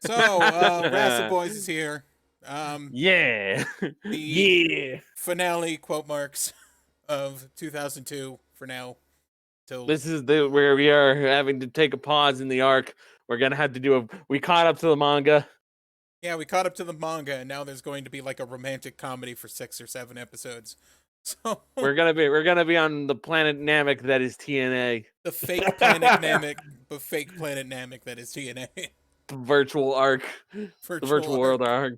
So, Wrassleboys is here. Yeah. The Yeah. finale quote marks of 2002 for now. Till This is where we are having to take a pause in the arc. We're gonna have to we caught up to the manga. yeah, we caught up to the manga, and now there's going to be like a romantic comedy for 6 or 7 episodes. So We're gonna be on the planet Namek that is TNA. the fake planet Namek, that is TNA. The virtual arc. The virtual world arc.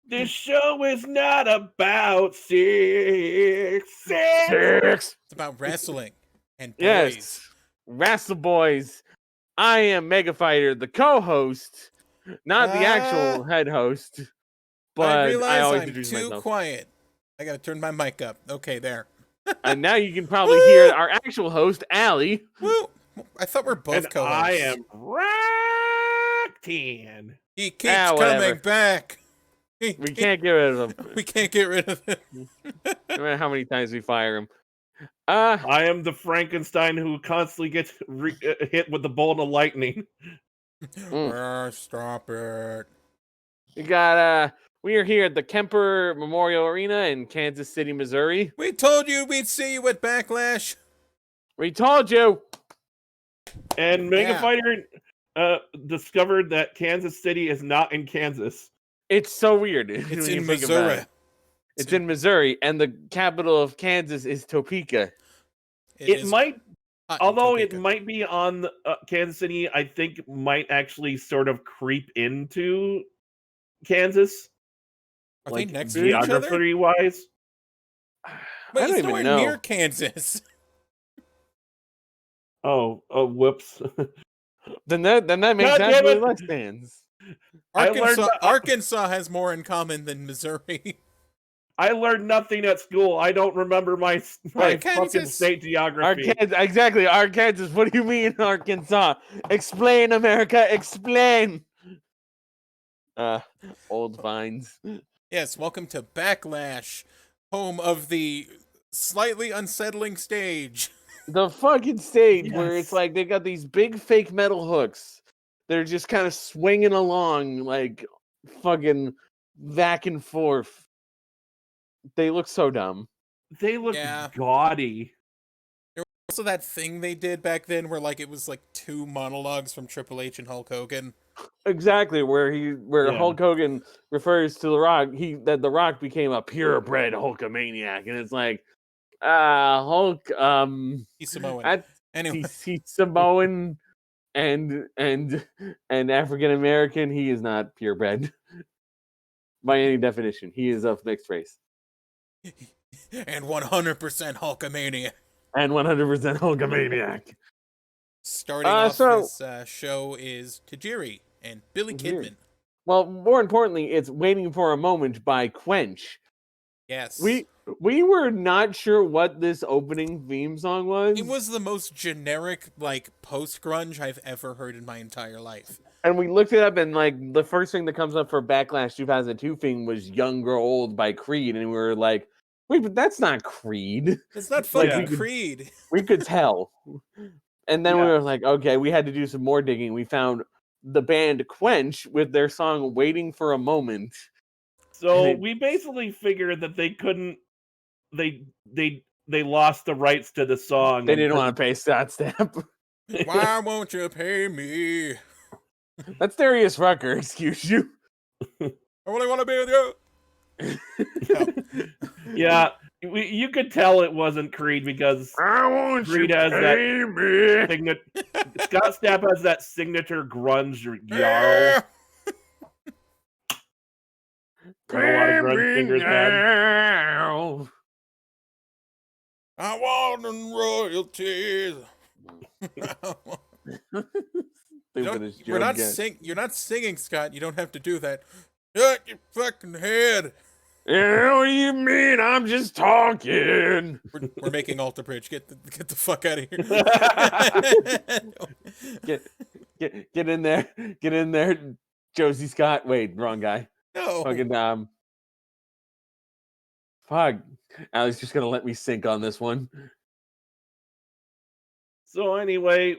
This show is not about sex. Six. It's about wrestling and boys. Yes. Wrassleboys. I am Mega Fighter, the co-host, not the actual head host. But I realize always I'm introduce too myself. quiet. I gotta turn my mic up. Okay, there. And now you can probably hear our actual host, Allie. Woo! I thought we're both co-hosts. I am Rock-10. He keeps coming back. We can't get rid of him. We can't get rid of him. No matter how many times we fire him. I am the Frankenstein who constantly gets hit with the bolt of lightning. Stop it. We are here at the Kemper Memorial Arena in Kansas City, Missouri. We told you we'd see you at Backlash. We told you. And Mega Fighter discovered that Kansas City is not in Kansas. It's so weird. It's in Missouri. It's in Missouri, and the capital of Kansas is Topeka. It might be on Kansas City, I think might actually sort of creep into Kansas. Are they next to each other? Geography-wise? But it's nowhere near Kansas. Oh, whoops. Then that makes absolutely less sense. Arkansas has more in common than Missouri. I learned nothing at school. I don't remember my fucking state geography. Exactly, Arkansas. What do you mean, Arkansas? Explain, America. Explain. Old vines. Yes, welcome to Backlash, home of the slightly unsettling stage. The fucking stage where it's like they got these big fake metal hooks. They're just kind of swinging along like fucking back and forth. They look so dumb. They look gaudy. There was also that thing they did back then where like it was like 2 monologues from Triple H and Hulk Hogan. Exactly, where Hulk Hogan refers to The Rock, that The Rock became a purebred Hulkamaniac, and it's like, Hulk, he's Samoan. Anyway, he's Samoan and African American. He is not purebred by any definition. He is of mixed race. And 100% Hulkamaniac. And 100% Hulkamaniac. Starting off this show is Tajiri and Billy Kidman. Well, more importantly, it's Waiting for a Moment by Quench. Yes. We were not sure what this opening theme song was. It was the most generic, like, post-grunge I've ever heard in my entire life. And we looked it up, and like the first thing that comes up for Backlash 2002 thing was Young Grow Old by Creed, and we were like, wait, but that's not Creed. It's not fucking Creed. We could tell. And then we were like, okay, we had to do some more digging. We found the band Quench with their song Waiting for a Moment. So we basically figured that they couldn't, they lost the rights to the song. They didn't want to pay Stop. Why won't you pay me? That's Darius Rucker, excuse you. I only want to be with you. Yeah, you could tell it wasn't Creed because Creed has that signature. Scott Stapp has that signature grunge yarl. A lot of grunge fingers had. I want royalties. You're not singing, Scott. You don't have to do that. Shut your fucking head. Yeah, what do you mean? I'm just talking. We're making Alter Bridge. Get the fuck out of here. Get in there. Get in there, Josie Scott. Wait, wrong guy. No. Fucking fuck. Allie's just gonna let me sink on this one. So anyway,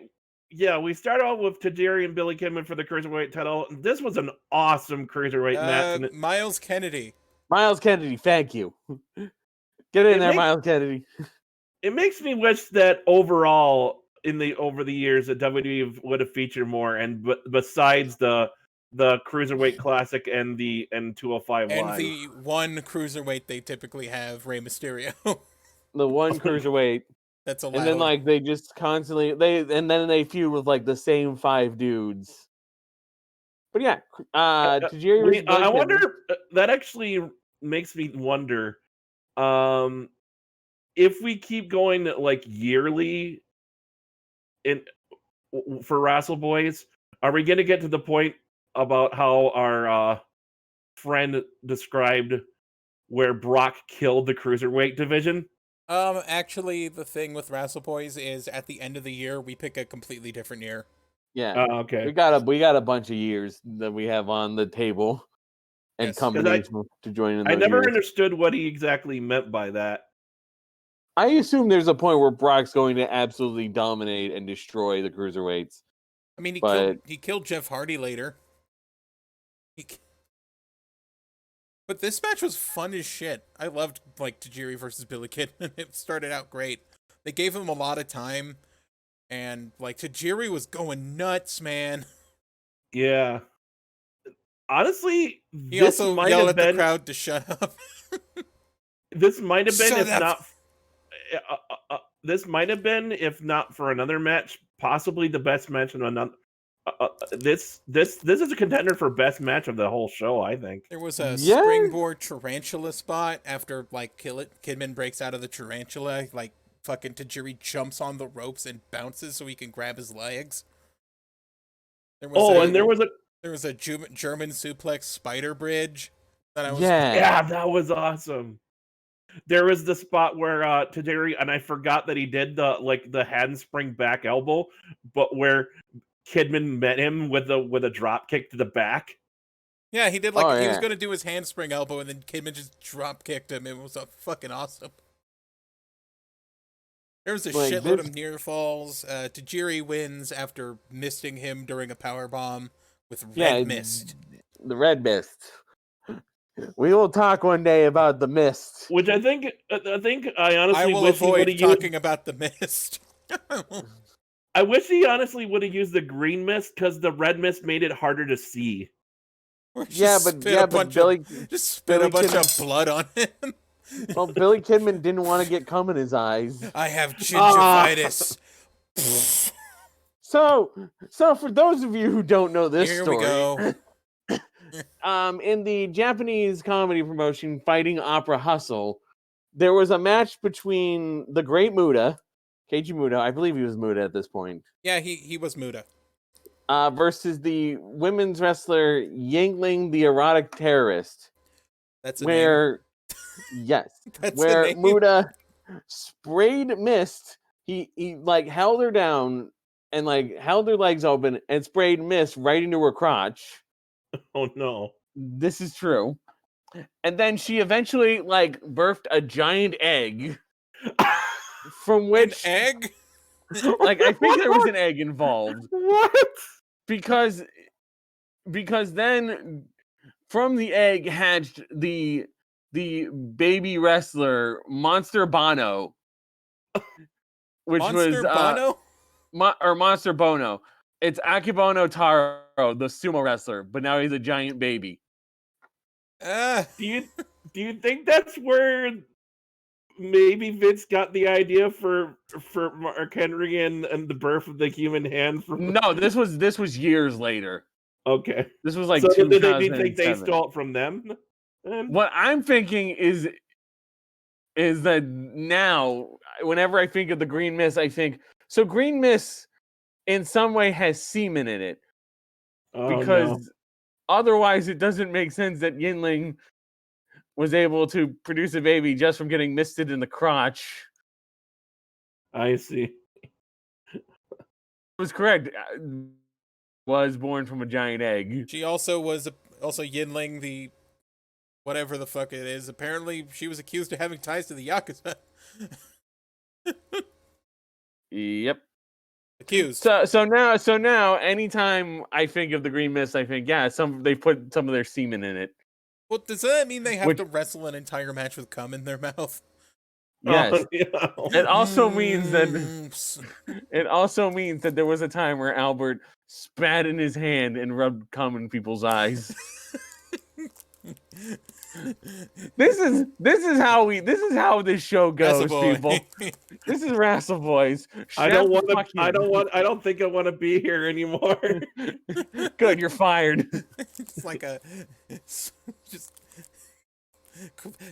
we start out with Tajiri and Billy Kidman for the Cruiserweight title. This was an awesome Cruiserweight match. And Miles Kennedy. Miles Kennedy, thank you. Get in there, Miles Kennedy. It makes me wish that overall, over the years, that WWE would have featured more, and besides the Cruiserweight Classic and 205 and Live. the one Cruiserweight they typically have, Rey Mysterio. The one Cruiserweight. That's allowed. And then like they just constantly they feud with like the same 5 dudes. But yeah, Tajiri. I wonder. That actually makes me wonder if we keep going like yearly for Wrassleboys. Are we going to get to the point about how our friend described where Brock killed the Cruiserweight division? Actually, the thing with Wrassleboys is at the end of the year, we pick a completely different year. Yeah. Okay. We got a bunch of years that we have on the table and companies to join in. I never understood what he exactly meant by that. I assume there's a point where Brock's going to absolutely dominate and destroy the Cruiserweights. I mean, he killed Jeff Hardy later. But this match was fun as shit. I loved like Tajiri versus Billy Kidman. It started out great. They gave him a lot of time, and like Tajiri was going nuts, man. Yeah. Honestly, he also yelled at the crowd to shut up. This might have been, this might have been, if not for another match, possibly the best match in another. This is a contender for best match of the whole show, I think. There was a springboard tarantula spot after like Kidman breaks out of the tarantula, like fucking Tajiri jumps on the ropes and bounces so he can grab his legs. There was a German suplex spider bridge that that was awesome. There was the spot where Tajiri, and I forgot that he did the handspring back elbow, but where Kidman met him with a drop kick to the back. Yeah, he did he was going to do his handspring elbow, and then Kidman just drop kicked him. It was fucking awesome. There was a shitload of near falls. Tajiri wins after misting him during a power bomb with red mist. The red mist. We will talk one day about the mist. Which I think I honestly I will avoid talking about the mist. I wish he honestly would have used the green mist because the red mist made it harder to see. But Billy just spit a bunch of blood on him. Well, Billy Kidman didn't want to get cum in his eyes. I have gingivitis. So for those of you who don't know this Here story, we go. In the Japanese comedy promotion Fighting Opera Hustle, there was a match between the Great Muta, Keiji Muta, I believe he was Muta at this point. Yeah, he was Muta. Versus the women's wrestler Yingling the Erotic Terrorist. That's a name. Yes. Where Muta sprayed mist. He like held her down and like held her legs open and sprayed mist right into her crotch. Oh no. This is true. And then she eventually like birthed a giant egg. From which an egg? Like I think there was an egg involved. What? Because then from the egg hatched the baby wrestler Monster Bono, which Monster Bono? Or Monster Bono. It's Akebono Taro, the sumo wrestler, but now he's a giant baby. Do you think that's where maybe Vince got the idea for Mark Henry and the birth of the human hand? No, this was years later. Okay, this was like. So 2007. do you think they stole it from them? What I'm thinking is that now, whenever I think of the green mist, I think so. Green mist, in some way, has semen in it, because otherwise, it doesn't make sense that Yingling was able to produce a baby just from getting misted in the crotch. I see. It was correct. Was born from a giant egg. She also was Yingling the whatever the fuck it is. Apparently, she was accused of having ties to the Yakuza. Yep. Accused. So now, anytime I think of the Green Mist, I think they put some of their semen in it. Well, does that mean they have to wrestle an entire match with cum in their mouth? Yes. Oh, It also means that there was a time where Albert spat in his hand and rubbed cum in people's eyes. This is how this show goes, people. This is Wrassleboys. I don't think I want to be here anymore. Good, you're fired. It's like just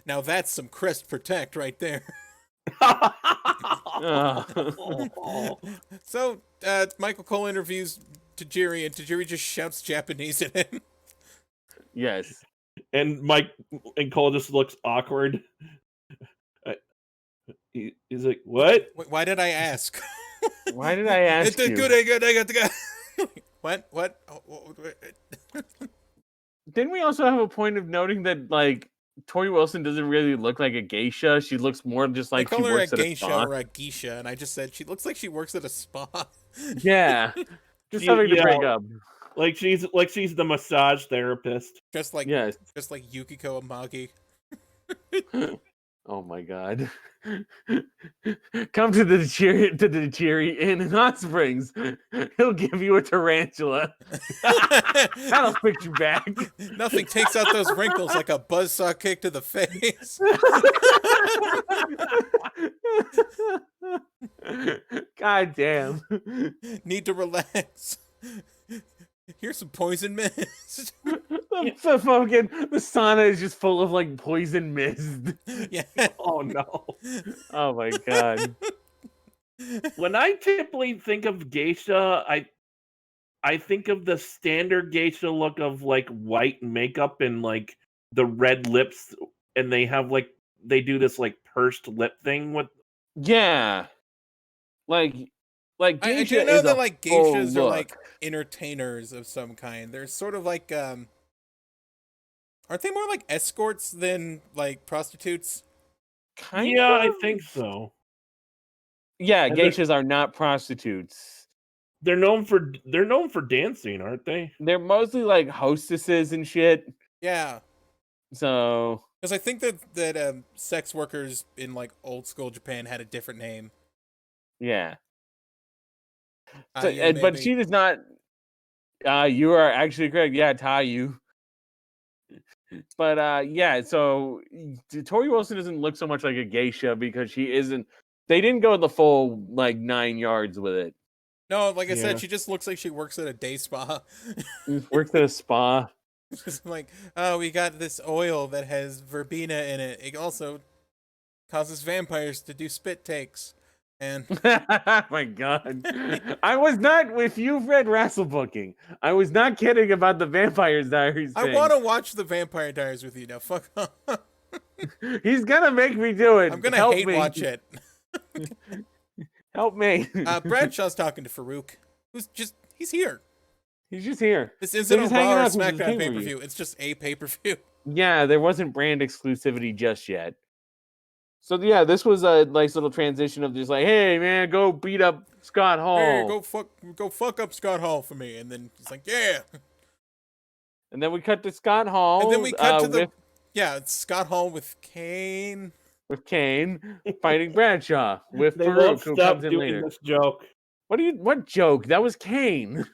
now that's some crest protect right there. So Michael Cole interviews Tajiri, and Tajiri just shouts Japanese at him. Yes. And Cole just looks awkward. He's like, "What? Why did I ask? Why did I ask you? Good, I got the guy. What? Didn't we also have a point of noting that like Tori Wilson doesn't really look like a geisha? She looks more just like she works at a spa. Or a geisha, and I just said she looks like she works at a spa. Yeah, just something to break up. Like she's the massage therapist. Just like Yukiko Amagi. Oh my god. Come to the Cherry Inn in Hot Springs. He'll give you a tarantula. That'll fix you back. Nothing takes out those wrinkles like a buzzsaw kick to the face. God damn. Need to relax. Here's some poison mist. The sauna is just full of like poison mist. Yeah. Oh no. Oh my god. When I typically think of geisha, I think of the standard geisha look of like white makeup and like the red lips, and they do this like pursed lip thing with. Yeah. Like geisha I do know is that like geishas are look. like entertainers of some kind. They're sort of like aren't they more like escorts than like prostitutes? Yeah, I think so. Yeah, geishas are not prostitutes. They're known for dancing, aren't they? They're mostly like hostesses and shit. Yeah. So because I think that sex workers in like old school Japan had a different name. Yeah. So, but she does not. You are actually correct. Yeah, Tayu. But yeah, so Tori Wilson doesn't look so much like a geisha because she isn't. They didn't go the full like 9 yards with it. No, like I said, she just looks like she works at a day spa. Works at a spa. Just like, oh, we got this oil that has verbena in it. It also causes vampires to do spit takes. And my god, I was not. If you've read Wrasslebooking, I was not kidding about the Vampire Diaries thing. I want to watch the Vampire Diaries with you now. Fuck off. He's gonna make me do it. I'm gonna hate watch it. Help me. Bradshaw's talking to Farouk, he's here. He's just here. This isn't a Raw or SmackDown pay-per-view. It's just a pay-per-view. Yeah, there wasn't brand exclusivity just yet. So yeah, this was a nice little transition of just like, hey man, go beat up Scott Hall. Hey, go fuck up Scott Hall for me. And then it's like, yeah. And then we cut to Scott Hall. And then we cut to it's Scott Hall with Kane. With Kane fighting Bradshaw with they Farouk, who comes in doing later. This joke. What joke? That was Kane.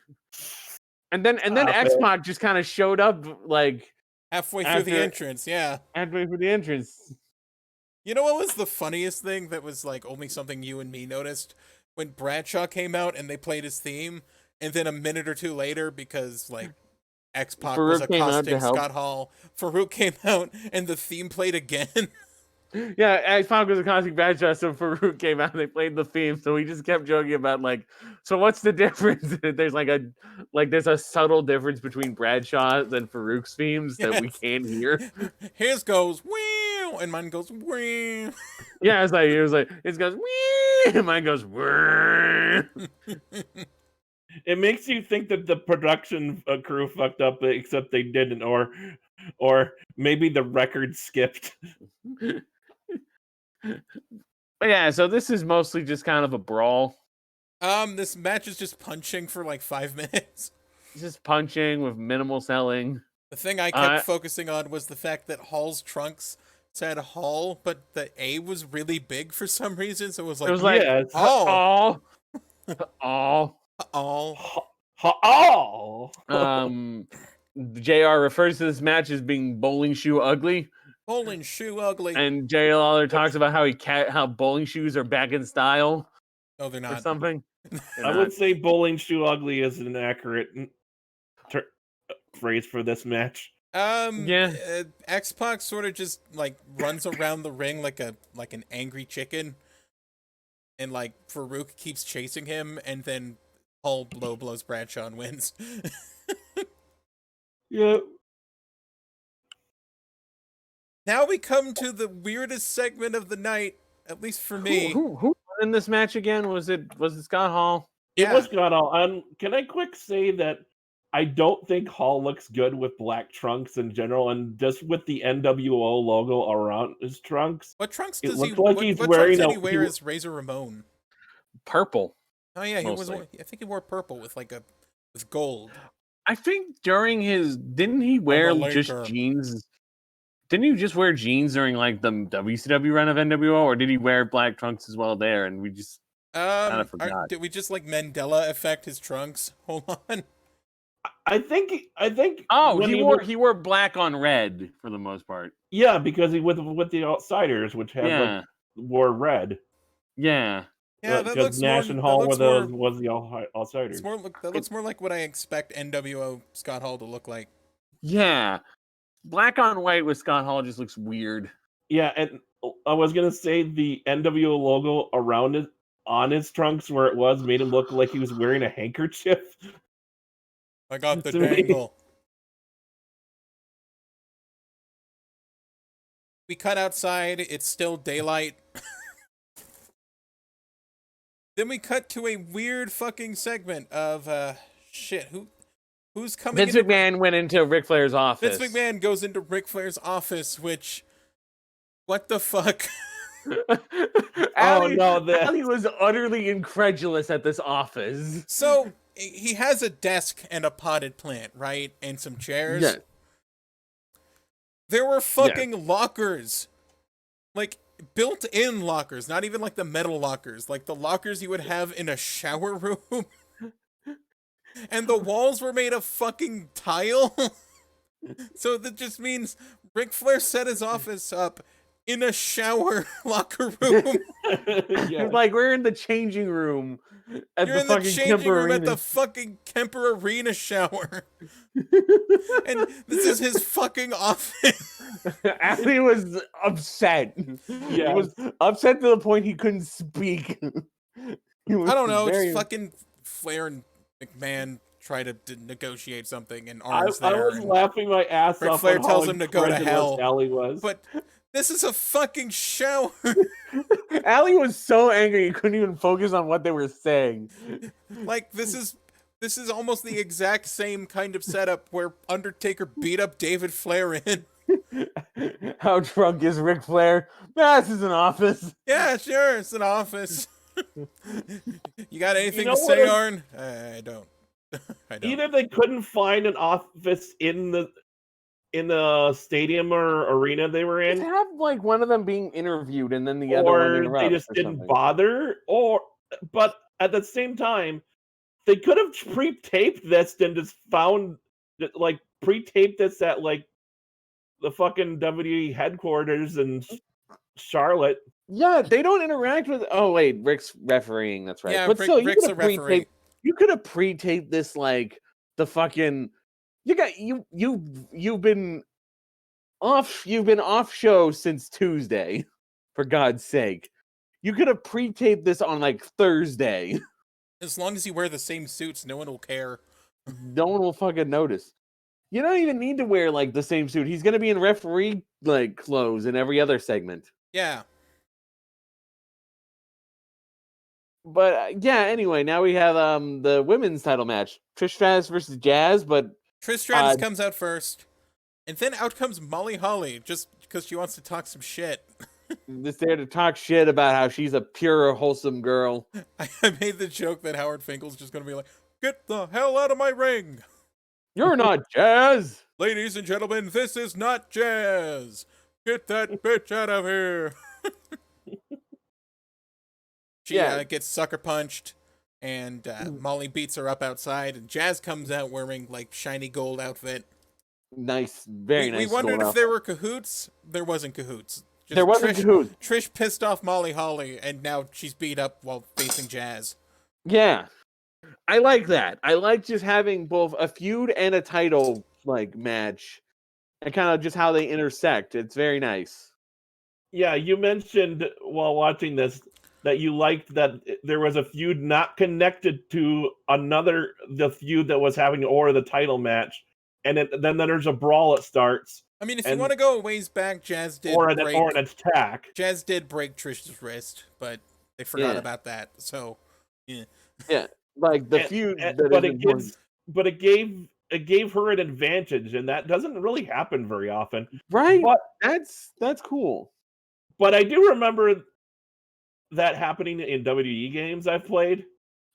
And then X-Pac just kind of showed up like halfway through the entrance. Yeah, halfway through the entrance. You know what was the funniest thing that was like only something you and me noticed? When Bradshaw came out and they played his theme, and then a minute or two later, because like X-Pac was accosting Scott Hall, Farouk came out and the theme played again. Yeah, X-Pac was accosting Bradshaw, so Farouk came out and they played the theme. So we just kept joking about like, so what's the difference? There's a subtle difference between Bradshaw's and Farouk's themes that we can't hear. His goes wow, and mine goes wow. Yeah, it was like his goes wow, and mine goes wow. It makes you think that the production crew fucked up, except they didn't, or maybe the record skipped. But yeah, so this is mostly just kind of a brawl. This match is just punching for like 5 minutes. Just punching with minimal selling. The thing I kept focusing on was the fact that Hall's trunks said Hall, but the A was really big for some reason, so it was like, yes. Hall. All. JR refers to this match as being bowling shoe ugly. Bowling shoe ugly. And Jerry Lawler talks about how bowling shoes are back in style. No, they're not. Or something. I would say bowling shoe ugly is an accurate phrase for this match. X-Pac sort of just like runs around the ring like an angry chicken, and like Farouk keeps chasing him, and then Hall blows Bradshaw and wins. Yeah. Now we come to the weirdest segment of the night, at least for me. Who won in this match again? Was it Scott Hall? Yeah. It was Scott Hall. Can I quick say that I don't think Hall looks good with black trunks in general, and just with the NWO logo around his trunks. What trunks does he? Like he's wearing. What trunks did he wear as Razor Ramon? Purple. Oh yeah, he was. I think he wore purple with with gold. I think during his didn't he wear just jeans? Didn't he just wear jeans during like the WCW run of NWO, or did he wear black trunks as well there? And we just kind of forgot. Did we just like Mandela affect his trunks? Hold on. I think. Oh, he wore black on red for the most part. Yeah, because he with the Outsiders, which had wore red. Yeah. Yeah, that looks Nash and Hall was the Outsiders. That looks more like what I expect NWO Scott Hall to look like. Yeah, black on white with Scott Hall just looks weird. Yeah, and I was gonna say the NWO logo around it on his trunks where it was made him look like he was wearing a handkerchief. I got the dangle. We cut outside. It's still daylight. Then we cut to a weird fucking segment of shit. Who's coming? Vince McMahon went into Ric Flair's office. Vince McMahon goes into Ric Flair's office, which, what the fuck? Ali was utterly incredulous at this office. So he has a desk and a potted plant, right, and some chairs. Yeah. There were fucking lockers, like built-in lockers, not even like the metal lockers, like the lockers you would have in a shower room. And the walls were made of fucking tile. So that just means Ric Flair set his office up in a shower locker room. Yeah. Like, we're in the changing room at You're the fucking Kemper Arena. At the fucking Kemper Arena shower. And this is his fucking office. Ali was upset. Yeah. He was upset to the point he couldn't speak. I don't know. It's fucking Flair and McMahon try to negotiate something, and Arn's there. I was laughing my ass off. Flair tells him to go to hell. Ali was. But this is a fucking shower. Ali was so angry he couldn't even focus on what they were saying. Like, this is almost the exact same kind of setup where Undertaker beat up David Flair in. How drunk is Ric Flair? This is an office. Yeah, sure, it's an office. You got anything to say, Arn? I don't. Either they couldn't find an office in the stadium or arena they were in. They have like one of them being interviewed and then the other one interrupts. They just didn't bother. But at the same time, they could have pre-taped this and just found like pre-taped this at like the fucking WWE headquarters in Charlotte. Yeah, they don't interact with. Oh wait, Rick's refereeing. That's right. Yeah, but still, Rick's a referee. You could have pre-taped this like the fucking. You've been off show since Tuesday, for God's sake. You could have pre-taped this on like Thursday. As long as you wear the same suits, no one will care. No one will fucking notice. You don't even need to wear like the same suit. He's gonna be in referee like clothes in every other segment. Yeah. But yeah, anyway, now we have the women's title match. Trish Stratus versus Jazz, but Trish Stratus comes out first. And then out comes Molly Holly, just because she wants to talk some shit. Just there to talk shit about how she's a pure, wholesome girl. I made the joke that Howard Finkel's just gonna be like, "Get the hell out of my ring, You're not Jazz. ladies and gentlemen. This is not jazz. Get that bitch out of here." She gets sucker punched, and Molly beats her up outside, and Jazz comes out wearing like shiny gold outfit. Nice, very nice. We wondered if there were cahoots. There wasn't cahoots. There wasn't cahoots. Trish pissed off Molly Holly, and now she's beat up while facing Jazz. Yeah, I like that. I like just having both a feud and a title like match, and kind of just how they intersect. It's very nice. Yeah, you mentioned while watching this that you liked that there was a feud not connected to the feud that was happening or the title match, and then there's a brawl that starts. I mean, if you want to go a ways back, Jazz did or an attack. Jazz did break Trish's wrist, but they forgot about that. So, yeah, like the feud. But it gave her an advantage, and that doesn't really happen very often, right? But that's cool. But I do remember that happening in WWE games I've played.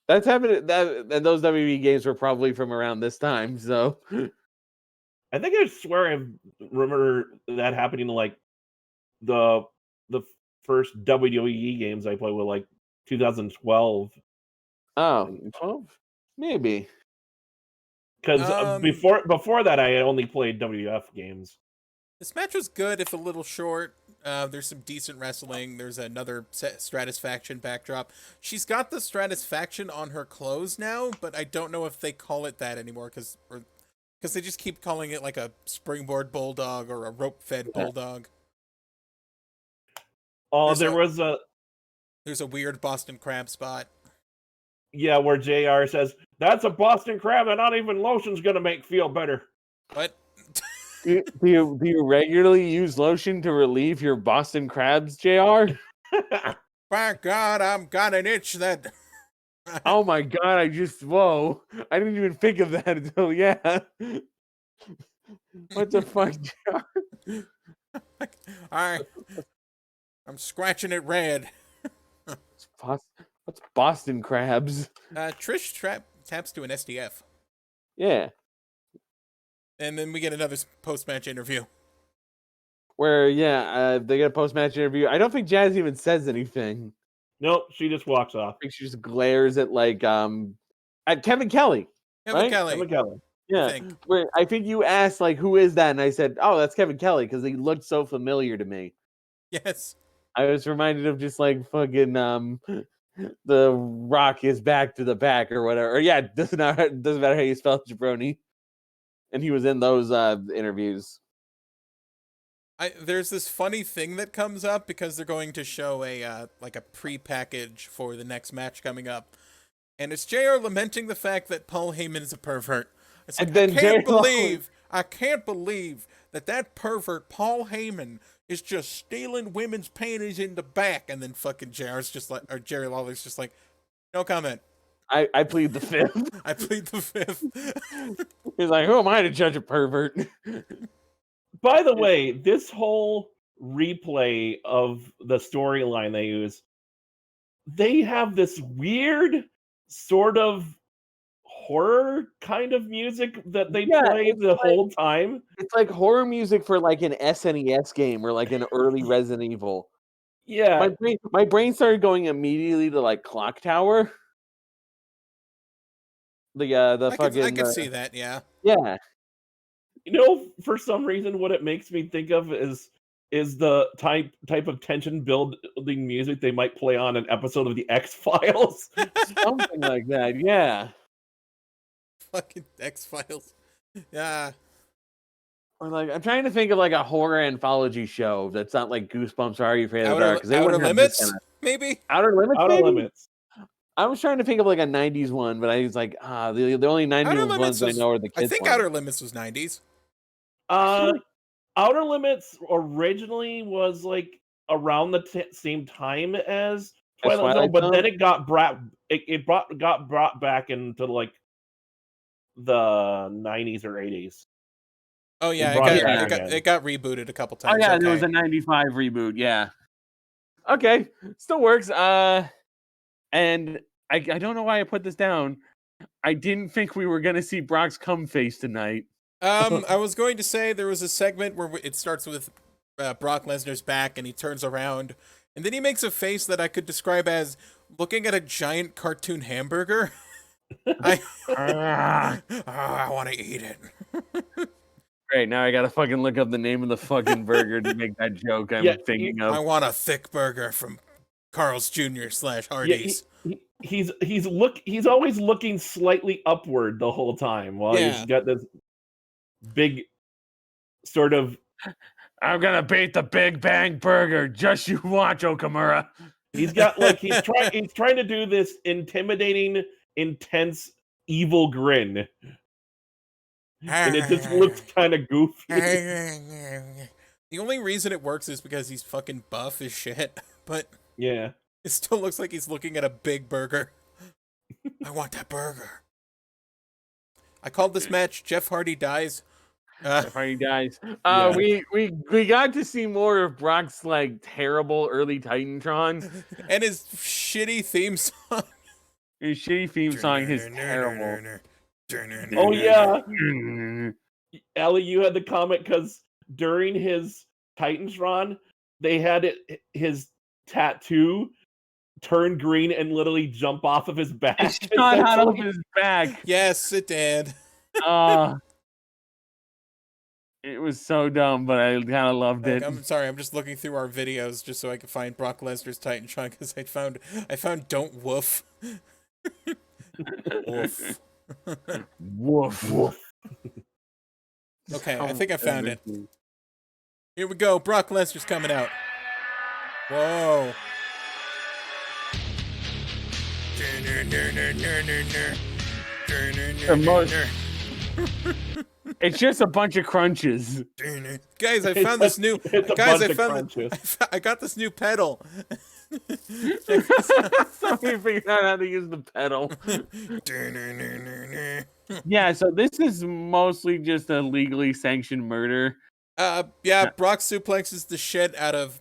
That's happened. And those WWE games were probably from around this time. So I think I swear I remember that happening in like the first WWE games I played with, like 2012. Oh, 12? Maybe. Because before that, I had only played WWF games. This match was good, if a little short. There's some decent wrestling. There's another Stratus faction backdrop. She's got the Stratus faction on her clothes now, but I don't know if they call it that anymore because they just keep calling it like a springboard bulldog or a rope-fed bulldog. Oh, there's a weird Boston Crab spot. Yeah, where JR says, "That's a Boston Crab, and not even lotion's gonna make feel better." What? Do you regularly use lotion to relieve your Boston Crabs, JR? By God, I've got an itch that... Oh my God, whoa. I didn't even think of that until, What the fuck, JR? I'm scratching it red. What's Boston Crabs? Trish taps to an SDF. Yeah. And then we get another post-match interview. Where, they get a post-match interview. I don't think Jazz even says anything. Nope, she just walks off. I think she just glares at, at Kevin Kelly. Kevin Kelly. Yeah. Where I think you asked, who is that? And I said, oh, that's Kevin Kelly, because he looked so familiar to me. Yes. I was reminded of just, fucking, The Rock is back to the back or whatever. Or, it doesn't matter how you spell jabroni. And he was in those interviews. There's this funny thing that comes up because they're going to show a pre-package for the next match coming up, and it's JR lamenting the fact that Paul Heyman is a pervert. It's like, I can't believe that pervert Paul Heyman is just stealing women's panties in the back, and then fucking Jerry Lawler's just like, no comment. I plead the fifth. I plead the fifth. He's like, who am I to judge a pervert? By the way, this whole replay of the storyline they use, they have this weird sort of horror kind of music that they play the whole time. It's like horror music for an SNES game or an early Resident Evil. Yeah. My brain started going immediately to Clock Tower. I can see that, yeah. Yeah. For some reason, what it makes me think of is the type of tension building music they might play on an episode of the X-Files. Something like that, yeah. Fucking X-Files. Yeah. Or I'm trying to think of a horror anthology show that's not Goosebumps or Are You Afraid of the Dark? Outer Limits, maybe? Outer Limits, Outer Limits. I was trying to think of a 90s one, but I was the only 90s ones I know are the kids. I think Outer Limits was 90s. Outer Limits originally was around the same time as Twilight Zone, but then it got brought back into the 90s or 80s. Oh yeah, it got rebooted a couple times. Oh yeah, there was a 95 reboot, yeah. Okay, still works. And I don't know why I put this down. I didn't think we were gonna see Brock's cum face tonight. I was going to say there was a segment where it starts with Brock Lesnar's back and he turns around and then he makes a face that I could describe as looking at a giant cartoon hamburger. I want to eat it. Great, now I gotta fucking look up the name of the fucking burger to make that joke I'm thinking of. I want a thick burger from Carl's Jr. / Hardee's. He's always looking slightly upward the whole time while he's got this big sort of. I'm gonna beat the Big Bang Burger. Just you watch, Okamura. He's got like he's trying to do this intimidating, intense, evil grin. And it just looks kind of goofy. The only reason it works is because he's fucking buff as shit, but yeah, it still looks like he's looking at a big burger. I want that burger. I called this match Jeff Hardy dies. Jeff Hardy dies. We got to see more of Brock's like terrible early Titantron and his shitty theme song. His shitty theme song is terrible. Oh yeah, Ellie, you had the comment because during his Titantron, they had his tattoo turn green and literally jump off of his back. It shot out of his back. Yes, it did. It was so dumb, but I kind of loved it. I'm sorry, I'm just looking through our videos just so I can find Brock Lesnar's Titantron because I found Don't Woof. Woof. Woof woof. Okay, I think I found it. Here we go. Brock Lesnar's coming out. Whoa. It's just a bunch of crunches. Guys, I found this new. I got this new pedal. Somebody figured out how to use the pedal. Yeah, so this is mostly just a legally sanctioned murder. Brock suplexes the shit out of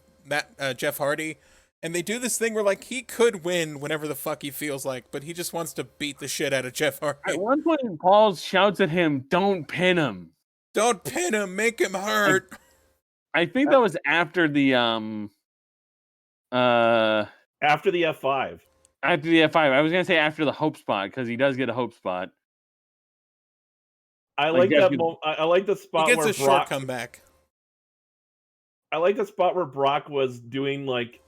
Jeff Hardy, and they do this thing where like he could win whenever the fuck he feels like, but he just wants to beat the shit out of Jeff Hardy. At one point, Paul shouts at him, "Don't pin him! Don't pin him! Make him hurt!" I think that was after the after the F5. After the F5. I was gonna say after the hope spot because he does get a hope spot. I like that. I like the spot he gets where a short comeback. I like the spot where Brock was doing like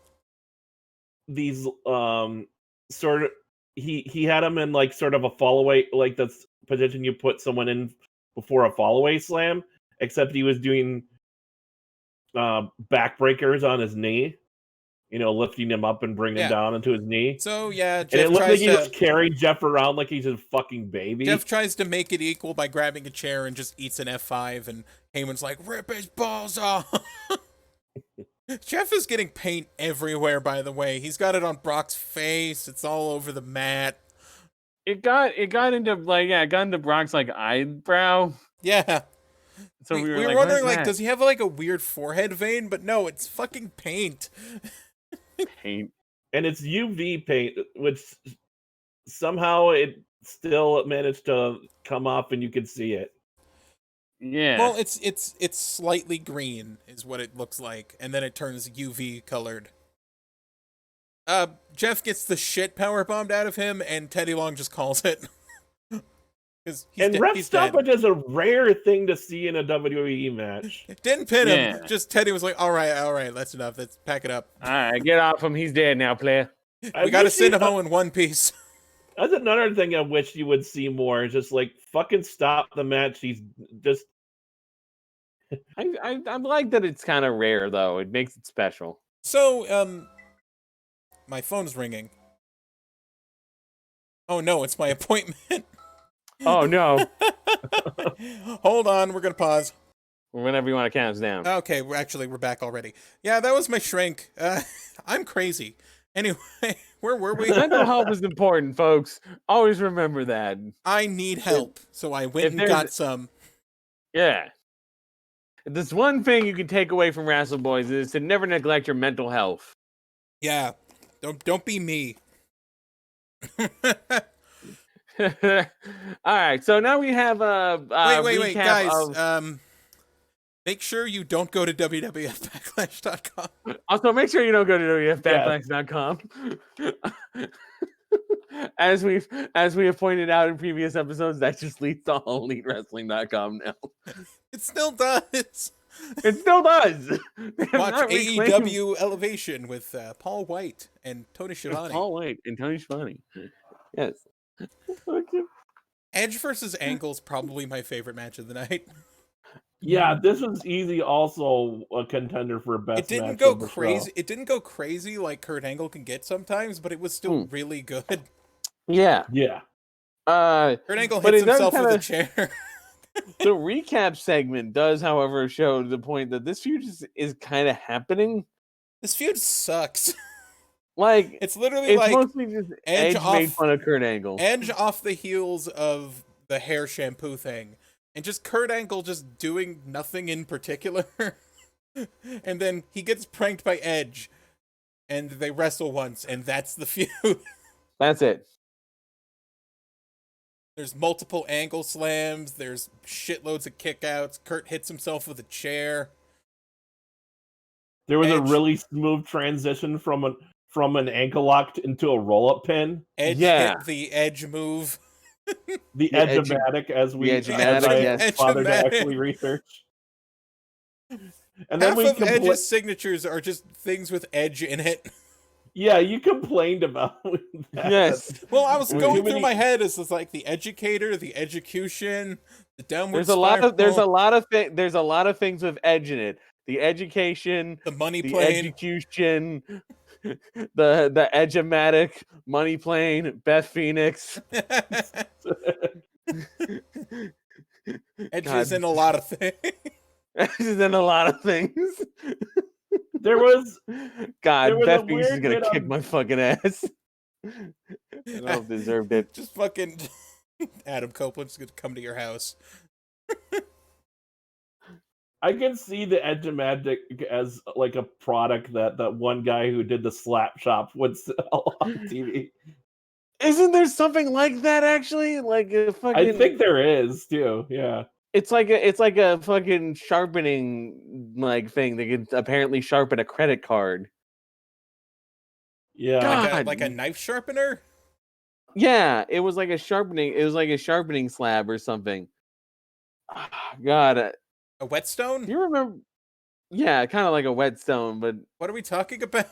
these sort of he had him in like sort of a fall away, like the position you put someone in before a fall away slam, except he was doing backbreakers on his knee. You know, lifting him up and bringing him down into his knee. So, yeah, Jeff and it looked like he was carrying Jeff around like he's a fucking baby. Jeff tries to make it equal by grabbing a chair and just eats an F5, and Heyman's like, rip his balls off! Jeff is getting paint everywhere, by the way. He's got it on Brock's face. It's all over the mat. It got into Brock's, like, eyebrow. Yeah. So we were wondering, like, does he have, like, a weird forehead vein? But no, it's fucking paint. Paint. And it's UV paint, which somehow it still managed to come off and you could see it. Yeah. Well, it's slightly green is what it looks like, and then it turns UV colored. Jeff gets the shit power bombed out of him, and Teddy Long just calls it. And ref stoppage is a rare thing to see in a WWE match. Didn't pin him. Just Teddy was like, all right, that's enough. Let's pack it up. All right, get off him. He's dead now, player. We got to send him home in one piece. That's another thing I wish you would see more. Just like fucking stop the match. He's just. I like that it's kind of rare though. It makes it special. So my phone's ringing. Oh no, it's my appointment. Oh no. Hold on, we're gonna pause. Whenever you want to count us down. Okay, we're back already. Yeah, that was my shrink. I'm crazy. Anyway, where were we? Mental health is important, folks. Always remember that. I need help, so I went and got some. Yeah. If there's one thing you can take away from Wrassleboys is to never neglect your mental health. Yeah, don't be me. All right, so now we have a Wait, recap guys. of. Make sure you don't go to WWFbacklash.com. Also, make sure you don't go to Yes. WWFbacklash.com. As we have pointed out in previous episodes, that just leads to AllEliteWrestling.com now. It still does. It still does. They have Watch not reclaimed- AEW Elevation with Paul White and Tony Schiavone. Paul White and Tony Schiavone. Yes. Okay. Edge versus Angle's probably my favorite match of the night. Yeah, this was easy. Also, a contender for best. It didn't match go of the crazy. show. It didn't go crazy like Kurt Angle can get sometimes, but it was still really good. Yeah. Yeah. Kurt Angle But hits it does himself with a kinda- chair. The recap segment does, however, show the point that this feud is kind of happening. This feud sucks. Like It's literally it's like mostly just Edge Edge made off- fun of Kurt Angle. Edge off the heels of the hair shampoo thing, and just Kurt Angle just doing nothing in particular. And then he gets pranked by Edge, and they wrestle once, and that's the feud. That's it. There's multiple angle slams. There's shitloads of kickouts. Kurt hits himself with a chair. There was a Edge- really smooth transition from an ankle lock into a roll-up pin. Edge Yeah. hit the Edge move. The The edge- Edge-o-matic, as we Edge-o-matic, as I yes. bothered to Edge-o-matic. actually research. And then Half we of Edge's signatures are just things with Edge in it. Yeah, you complained about that. Yes. Well, I was Too going many- through my head as like the educator, the education, the downward There's a lot of there's a spiral, lot of there's a lot of things with Edge in it. The education, the money the plane. execution, the Edge-o-matic, money plane, Beth Phoenix. Edge God. is in a lot of things. Edge is in a lot of things. There was God, There was Beth a Phoenix is weird gonna bit kick on- my fucking ass. I don't know if deserved it. Just fucking Adam Copeland's gonna come to your house. I can see the Edge-o-matic as like a product that one guy who did the slap shop would sell on TV. Isn't there something like that actually? Like a fucking I think there is too. Yeah. it's like a fucking sharpening like thing. They could apparently sharpen a credit card. Yeah. God. Like a knife sharpener? Yeah, it was like a sharpening slab or something. God, A whetstone? do you remember? Yeah, kind of like a whetstone, but What are we talking about?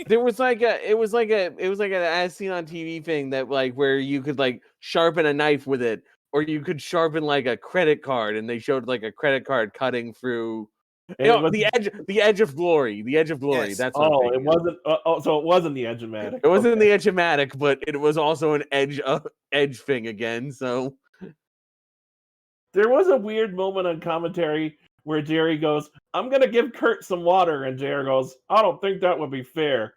there was it was like an as seen on TV thing that like where you could like sharpen a knife with it, or you could sharpen like a credit card, and they showed like a credit card cutting through. And You it know, was- the edge of glory, Yes. That's what I'm Oh, it thinking of. wasn't. So it wasn't the Edge-o-matic. It wasn't Okay. the Edge-o-matic, but it was also an edge thing again. So There was a weird moment on commentary where Jerry goes, "I'm gonna give Kurt some water," and Jerry goes, "I don't think that would be fair."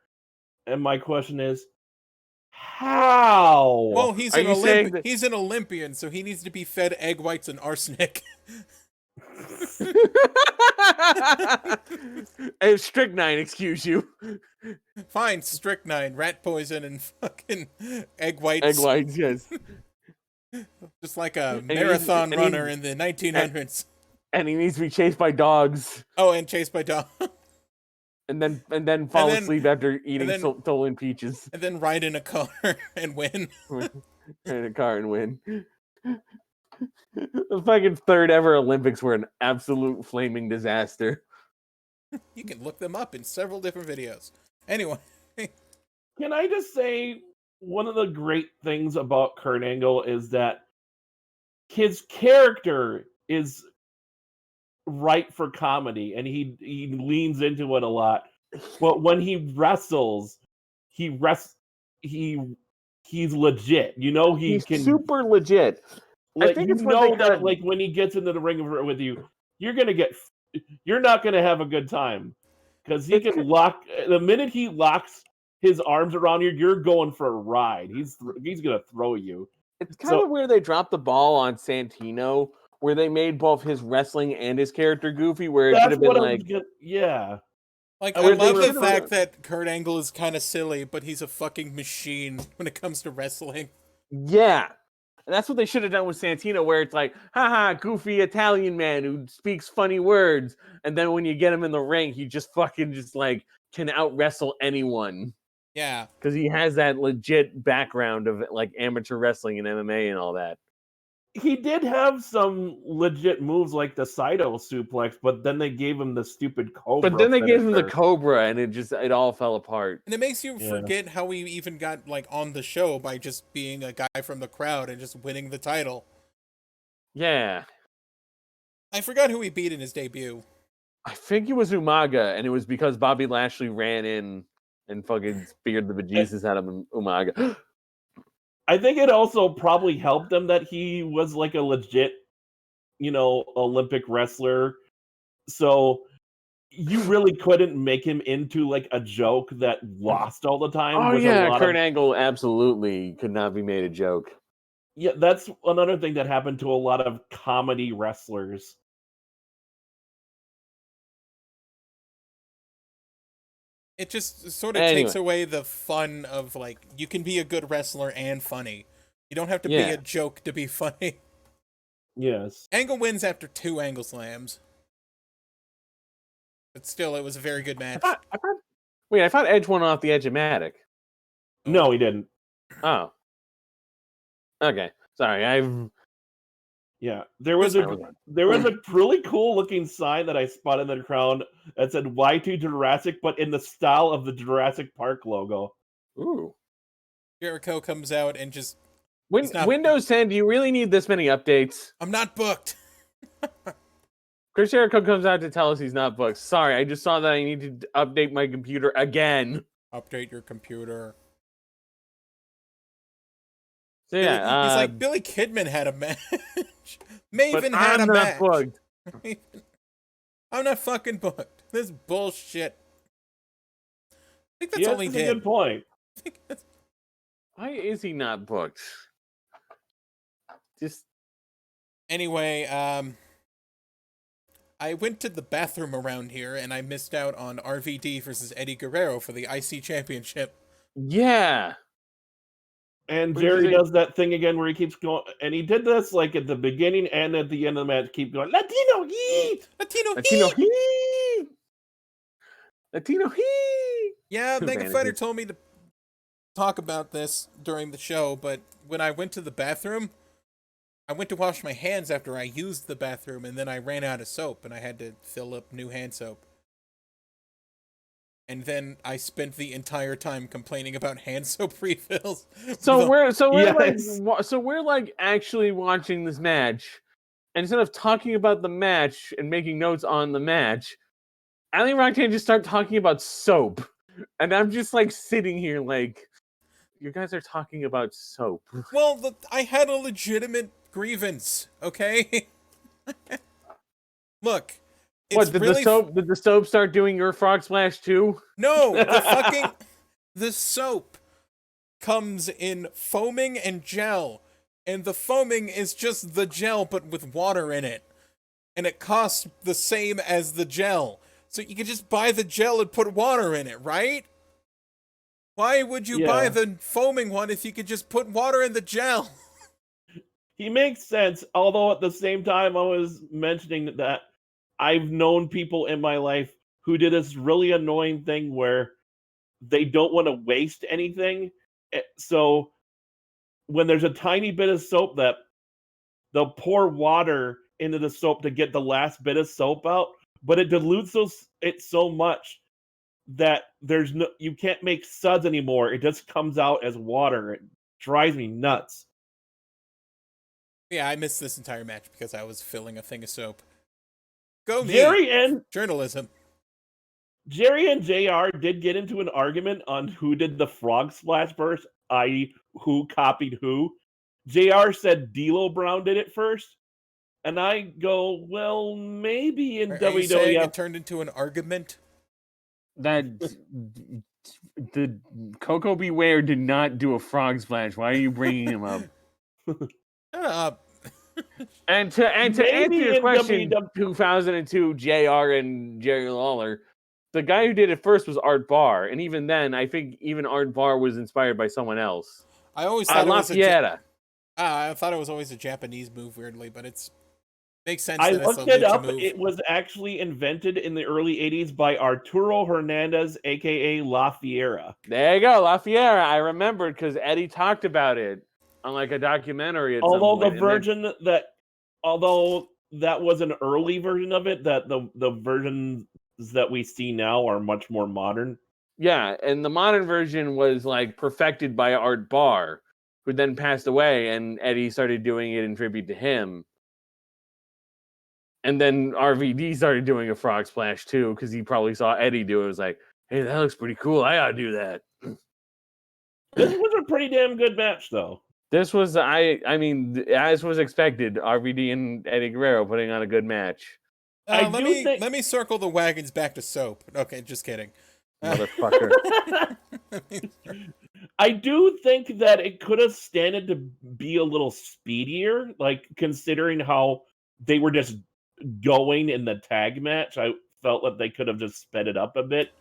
And my question is, how? Well, he's Are an you saying that- he's an Olympian, so he needs to be fed egg whites and arsenic. Hey, strychnine, excuse you. Fine, strychnine, rat poison, and fucking egg whites. Egg whites, yes. Just like a he needs- marathon and he- runner in the 1900s. And he needs to be chased by dogs, Oh, and chased by dog. and then fall then- asleep after eating then- stolen peaches And then ride in a car and win. in a car and win. The fucking third ever Olympics were an absolute flaming disaster. You can look them up in several different videos. Anyway, Can I just say one of the great things about Kurt Angle is that his character is right for comedy, and he leans into it a lot. But when he wrestles, he's legit. You know, he He's can super legit. I like, think you it's what know they that done. like when he gets into the ring with you, you're not gonna have a good time because he can lock the minute he locks his arms around you, you're going for a ride. He's gonna throw you. It's kind of where they dropped the ball on Santino, where they made both his wrestling and his character goofy, where it should That's have been what like yeah. Like, I I wish they love were- the fact that Kurt Angle is kind of silly, but he's a fucking machine when it comes to wrestling. Yeah. And that's what they should have done with Santino, where it's like, haha, goofy Italian man who speaks funny words. And then when you get him in the ring, he just fucking just like can out wrestle anyone. Yeah. Because he has that legit background of like amateur wrestling and MMA and all that. He did have some legit moves like the Saito suplex, but then they gave him the stupid Cobra. But then they gave him the finisher. Cobra and it all fell apart. And it makes you Yeah. forget how he even got, like, on the show by just being a guy from the crowd and just winning the title. Yeah. I forgot who he beat in his debut. I think it was Umaga, and it was because Bobby Lashley ran in and fucking speared the bejesus out of Umaga. I think it also probably helped him that he was like a legit, Olympic wrestler. So you really couldn't make him into like a joke that lost all the time. Oh with yeah, a lot Kurt of, Angle absolutely could not be made a joke. yeah, that's another thing that happened to a lot of comedy wrestlers. It just sort of Anyway. takes away the fun of, like, you can be a good wrestler and funny. You don't have to be Yeah. a joke to be funny. Yes. Angle wins after 2 Angle slams. But still, it was a very good match. I thought Edge won off the Edge-o-matic. No, he didn't. Oh. Okay. Sorry, Yeah, there was a really cool looking sign that I spotted in the crowd that said Y2 Jurassic, but in the style of the Jurassic Park logo. Ooh. Jericho comes out and just, He's not- Windows 10, do you really need this many updates? I'm not booked. Chris Jericho comes out to tell us he's not booked. Sorry, I just saw that I need to update my computer again. Update your computer. So yeah, He's like, Billy Kidman had a match. but Maven had I'm a not match. booked. I'm not fucking booked. This is bullshit. I think that's Yeah, all he that's a did. good point. Why is he not booked? Just Anyway, I went to the bathroom around here and I missed out on RVD versus Eddie Guerrero for the IC Championship. yeah. And What do you Jerry think? does that thing again where he keeps going, and he did this like at the beginning and at the end of the match, keep going, Latino Heat! Latino Latino Heat! Heat! Latino Heat! Yeah, Mega Vanity. Fighter told me to talk about this during the show, but when I went to the bathroom, I went to wash my hands after I used the bathroom, and then I ran out of soap, and I had to fill up new hand soap. And then I spent the entire time complaining about hand soap refills. So we're Yes. like actually watching this match, and instead of talking about the match and making notes on the match, Ali and Roxanne just start talking about soap, and I'm just like sitting here like, you guys are talking about soap. Well, I had a legitimate grievance, okay? Look, it's What did really the soap start doing your frog splash too? No, the soap comes in foaming and gel, and the foaming is just the gel but with water in it, and it costs the same as the gel. So you can just buy the gel and put water in it, right? Why would you buy the foaming one if you could just put water in the gel? He makes sense, although at the same time I was mentioning that I've known people in my life who did this really annoying thing where they don't want to waste anything. So when there's a tiny bit of soap, that they'll pour water into the soap to get the last bit of soap out, but it dilutes it so much that you can't make suds anymore. It just comes out as water. It drives me nuts. Yeah, I missed this entire match because I was filling a thing of soap. Go me! Journalism. Jerry and JR did get into an argument on who did the frog splash first, i.e. who copied who. JR said D'Lo Brown did it first. And I go, well, maybe in Are you saying WWF. it turned into an argument? That the Coco Beware did not do a frog splash. Why are you bringing him up? Shut up. And to answer Maybe your in question, WWF 2002, JR and Jerry Lawler, the guy who did it first was Art Barr, and even then, I think even Art Barr was inspired by someone else. I always thought it was I thought it was always a Japanese move, weirdly, but it's makes sense. I that it's a looked it lucha up. move. It was actually invented in the early 80s by Arturo Hernandez, aka La Fiera. There you go, La Fiera. I remembered because Eddie talked about it on like a documentary. Although that was an early version of it, that the versions that we see now are much more modern. Yeah, and the modern version was like perfected by Art Barr, who then passed away, and Eddie started doing it in tribute to him. And then RVD started doing a frog splash too, because he probably saw Eddie do it. It was like, hey, that looks pretty cool. I gotta do that. This was a pretty damn good match, though. This was, I mean, as was expected, RVD and Eddie Guerrero putting on a good match. Let me circle the wagons back to soap. Okay, just kidding. Motherfucker. I do think that it could have standed to be a little speedier, like considering how they were just going in the tag match. I felt that they could have just sped it up a bit.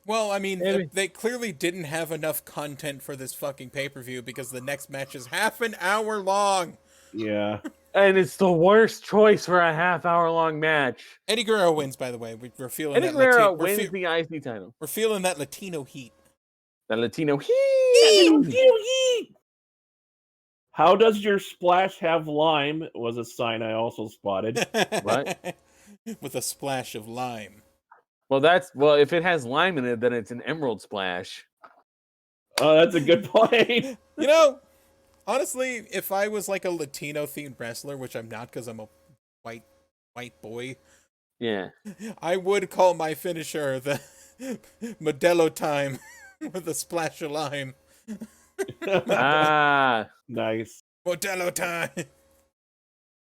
Well, I mean, they clearly didn't have enough content for this fucking pay-per-view because the next match is half an hour long. Yeah. And it's the worst choice for a half-hour-long match. Eddie Guerrero wins, by the way. We're feeling Eddie Guerrero wins the IC title. We're feeling that Latino heat. The Latino heat! How does your splash have lime? Was a sign I also spotted. What? With a splash of lime. Well, if it has lime in it, then it's an emerald splash. Oh, that's a good point. You know, honestly, if I was like a Latino-themed wrestler, which I'm not because I'm a white boy, yeah, I would call my finisher the Modelo Time with a splash of lime. Nice. Modelo Time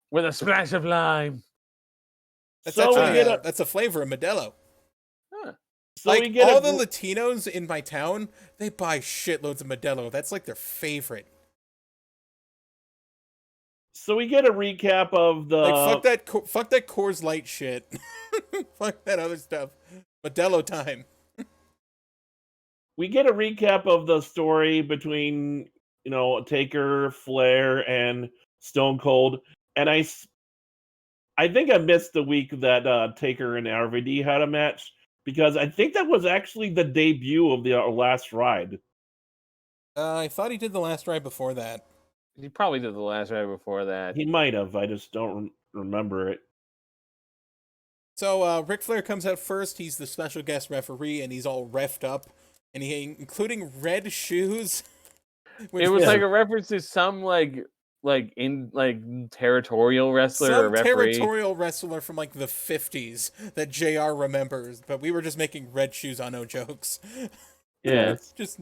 with a splash of lime. That's actually that's a flavor of Modelo. So like all the Latinos in my town, they buy shitloads of Modelo. That's like their favorite. So we get a recap of the fuck that Coors Light shit. Fuck that other stuff. Modelo Time. We get a recap of the story between, Taker, Flair, and Stone Cold. And I think I missed the week that Taker and RVD had a match, because I think that was actually the debut of the last ride. I thought he did the last ride before that. He probably did the last ride before that. He might have. I just don't remember it. So Ric Flair comes out first. He's the special guest referee, and he's all reffed up, and including red shoes. It was like a reference to some territorial wrestler or referee. Territorial wrestler from like the 50s that JR remembers, but we were just making red shoes on no jokes. Yeah. Just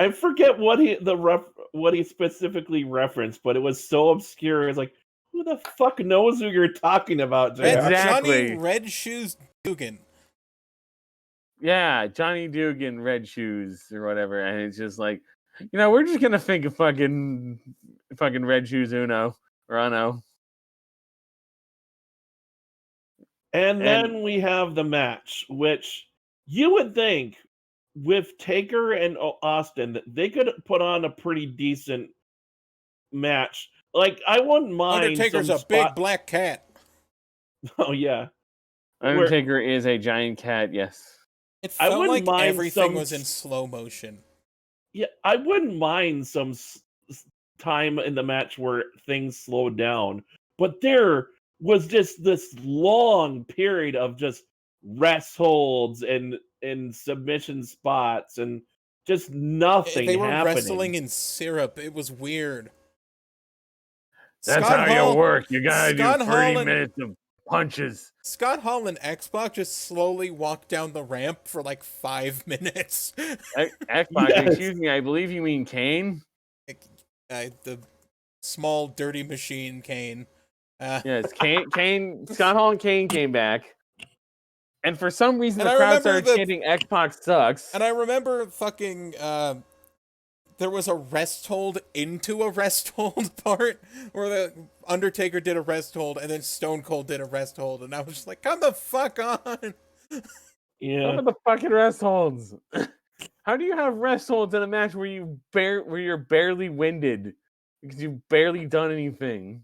I forget what he specifically referenced, but it was so obscure. It's like, who the fuck knows who you're talking about, JR? Exactly. Johnny Red Shoes Dugan. Yeah, Johnny Dugan, red shoes or whatever, and it's just like, we're just gonna think of fucking red shoes Uno. And then we have the match, which you would think with Taker and Austin that they could put on a pretty decent match. Like, I wouldn't mind. Undertaker's a big black cat. Oh yeah, Undertaker is a giant cat. Yes. It felt like everything was in slow motion. Yeah, I wouldn't mind some time in the match where things slowed down, but there was just this long period of just rest holds and submission spots and just nothing. They were happening. wrestling in syrup. It was weird. That's how you work. You gotta do 30 minutes of punches. Scott Hall and X-Pac just slowly walked down the ramp for like 5 minutes. X-Pac, yes. Excuse me, I believe you mean Kane? The small dirty machine Kane. Yes, Kane, Scott Hall and Kane came back. And for some reason the crowd started chanting X-Pac sucks. And I remember fucking there was a rest hold into a rest hold part where the Undertaker did a rest hold and then Stone Cold did a rest hold, and I was just like, come the fuck on. Yeah. Some of the fucking rest holds. How do you have rest holds in a match where you're barely winded because you've barely done anything?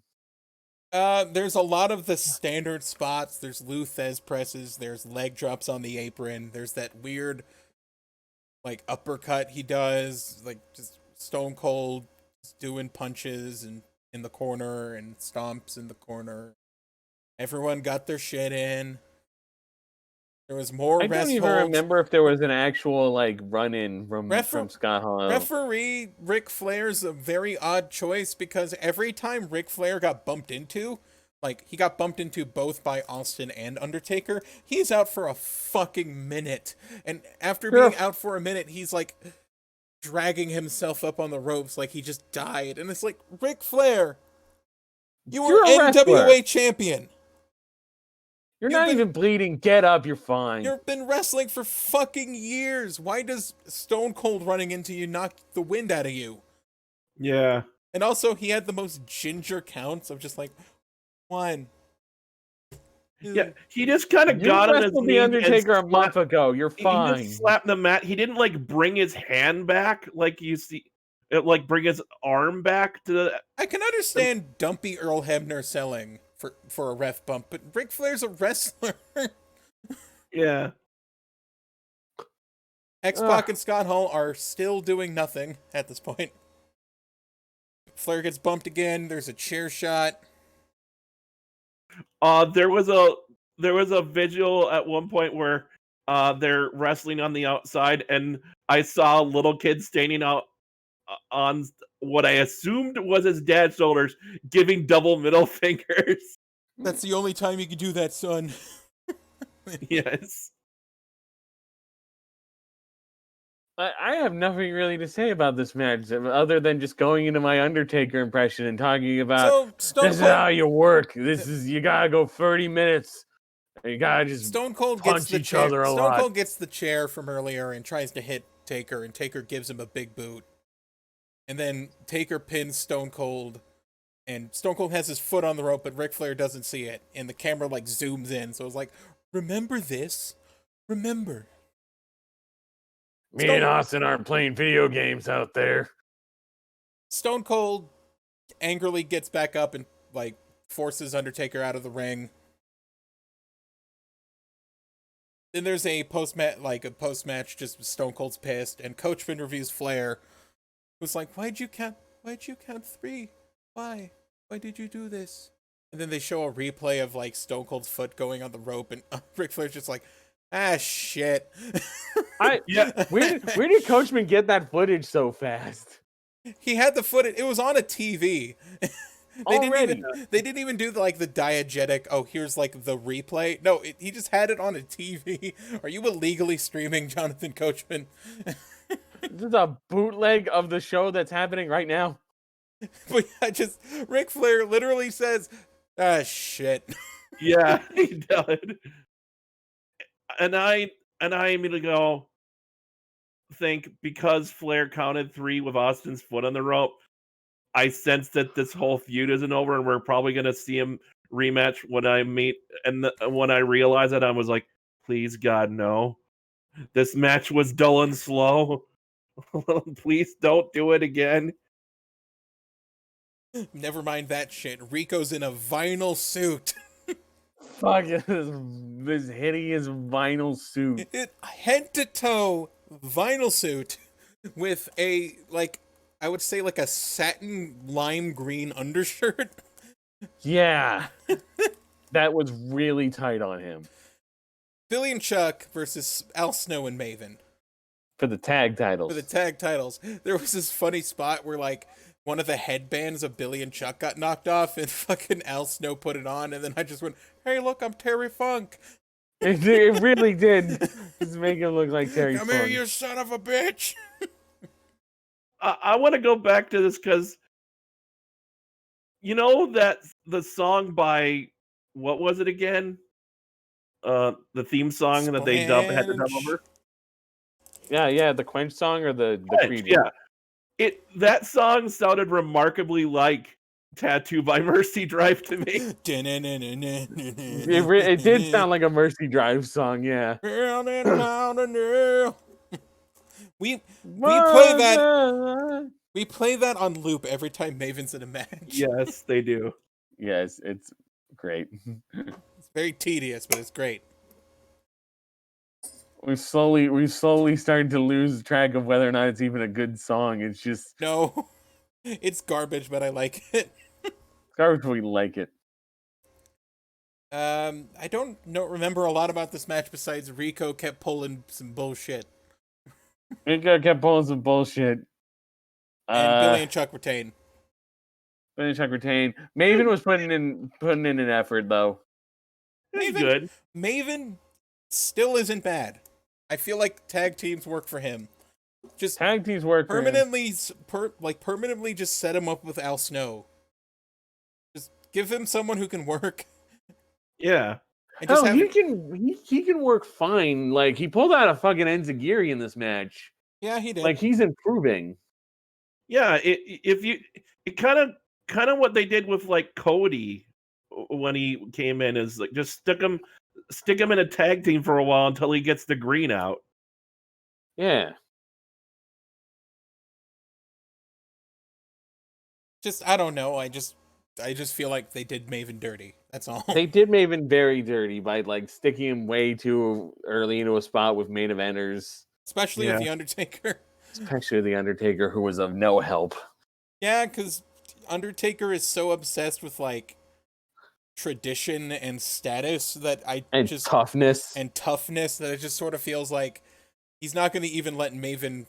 There's a lot of the standard spots. There's Lou Thez presses. There's leg drops on the apron. There's that weird, like, uppercut he does, like just Stone Cold just doing punches and in the corner and stomps in the corner. Everyone got their shit in. There was more I rest don't even holds. remember if there was an actual like run-in from Scott Hall. Referee Ric Flair's a very odd choice because every time Ric Flair got bumped into, like he got bumped into both by Austin and Undertaker, he's out for a fucking minute. And after being out for a minute, he's like dragging himself up on the ropes like he just died. And it's like, Ric Flair, you were NWA champion. You're not even bleeding. Get up. You're fine. You've been wrestling for fucking years. Why does Stone Cold running into you knock the wind out of you? Yeah. And also, he had the most ginger counts of just like, 1. Yeah, he just kind of got on his knee. The Undertaker a month ago. You're fine. He just slapped the mat. He didn't like bring his hand back like you see. Like bring his arm back to the. I can understand dumpy Earl Hebner selling for a ref bump, but Ric Flair's a wrestler. Yeah. X-Pac and Scott Hall are still doing nothing at this point. Flair gets bumped again. There's a chair shot. There was a visual at one point where they're wrestling on the outside, and I saw a little kid standing out on what I assumed was his dad's shoulders, giving double middle fingers. That's the only time you can do that, son. Yes. I have nothing really to say about this match other than just going into my Undertaker impression and talking about this is how you work. You gotta go 30 minutes. You gotta just Stone Cold punch gets each other a lot. Stone Cold gets the chair from earlier and tries to hit Taker, and Taker gives him a big boot. And then Taker pins Stone Cold, and Stone Cold has his foot on the rope, but Ric Flair doesn't see it, and the camera like zooms in, so it's like, remember this? Remember. Me and Austin aren't playing video games out there. Stone Cold angrily gets back up and like forces Undertaker out of the ring. Then there's a post-match, just Stone Cold's pissed, and Coachman reviews Flair. Was like, why'd you count 3? Why did you do this? And then they show a replay of like Stone Cold's foot going on the rope, and Ric Flair's just like, shit. Where did Coachman get that footage so fast? He had the footage. It was on a TV. They didn't even do the diegetic, here's like the replay. No, he just had it on a TV. Are you illegally streaming, Jonathan Coachman? This is a bootleg of the show that's happening right now. But Ric Flair literally says, shit. Yeah, he did. And I immediately think because Flair counted 3 with Austin's foot on the rope, I sense that this whole feud isn't over, and we're probably going to see him rematch when I meet. And when I realized that, I was like, please, God, no. This match was dull and slow. Please don't do it again. Never mind that shit. Rico's in a vinyl suit. Fuck this hideous vinyl suit. Head to toe vinyl suit with a, I would say a satin lime green undershirt. Yeah. That was really tight on him. Billy and Chuck versus Al Snow and Maven. For the tag titles. There was this funny spot where one of the headbands of Billy and Chuck got knocked off, and fucking Al Snow put it on, and then I just went, hey, look, I'm Terry Funk. It really did. Just make him look like Terry Funk. Come here, you son of a bitch. I want to go back to this because, you know, that the song by, what was it again? The theme song that they had to dub over? Yeah, the Quench song or the Creed? Yeah. That song sounded remarkably like Tattoo by Mercy Drive to me. It did sound like a Mercy Drive song, yeah. We play that. We play that on loop every time Maven's in a match. Yes, they do. Yes, it's great. It's very tedious, but it's great. We slowly started to lose track of whether or not it's even a good song. It's just no, it's garbage, but I like it. Garbage, we like it. I don't remember a lot about this match besides Rico kept pulling some bullshit. Rico kept pulling some bullshit. And Billy and Chuck retain. Billy and Chuck retain. Maven was putting in an effort though. Good. Maven still isn't bad. I feel like tag teams work for him. Just tag teams work permanently, permanently just set him up with Al Snow. Just give him someone who can work. Yeah. Hell, he can work fine. Like he pulled out a fucking Enziguri in this match. Yeah, he did. Like he's improving. Yeah, it kind of what they did with like Cody when he came in is like just stick him in a tag team for a while until he gets the green out. Yeah. Just I don't know. I just feel like they did Maven dirty. That's all. They did Maven very dirty by like sticking him way too early into a spot with main eventers. Especially with The Undertaker. Especially The Undertaker, who was of no help. Yeah, because Undertaker is so obsessed with like tradition and status that toughness that it just sort of feels like he's not going to even let Maven.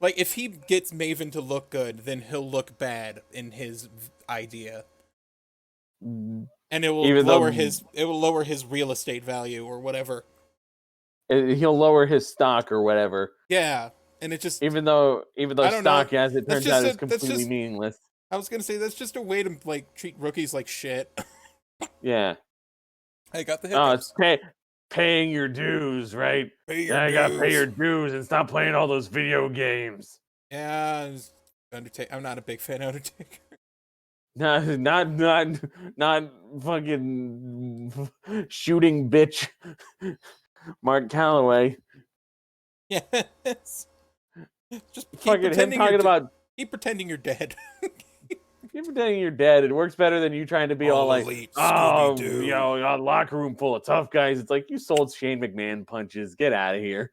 Like if he gets Maven to look good, then he'll look bad in his idea, and it will lower his real estate value or whatever. He'll lower his stock or whatever. Yeah. And it just even though stock, as it turns out, is completely meaningless. I was gonna say that's just a way to like treat rookies like shit. Yeah. I got the hiccups. Oh, it's paying your dues, right? You gotta pay your dues and stop playing all those video games. Yeah, Undertaker. I'm not a big fan of Undertaker. Not fucking shooting bitch, Mark Calloway. Yes. Just fucking him talking about keep pretending you're dead. Keep pretending you're dead. It works better than you trying to be all like, oh, you know, a locker room full of tough guys. It's like you sold Shane McMahon punches. Get out of here.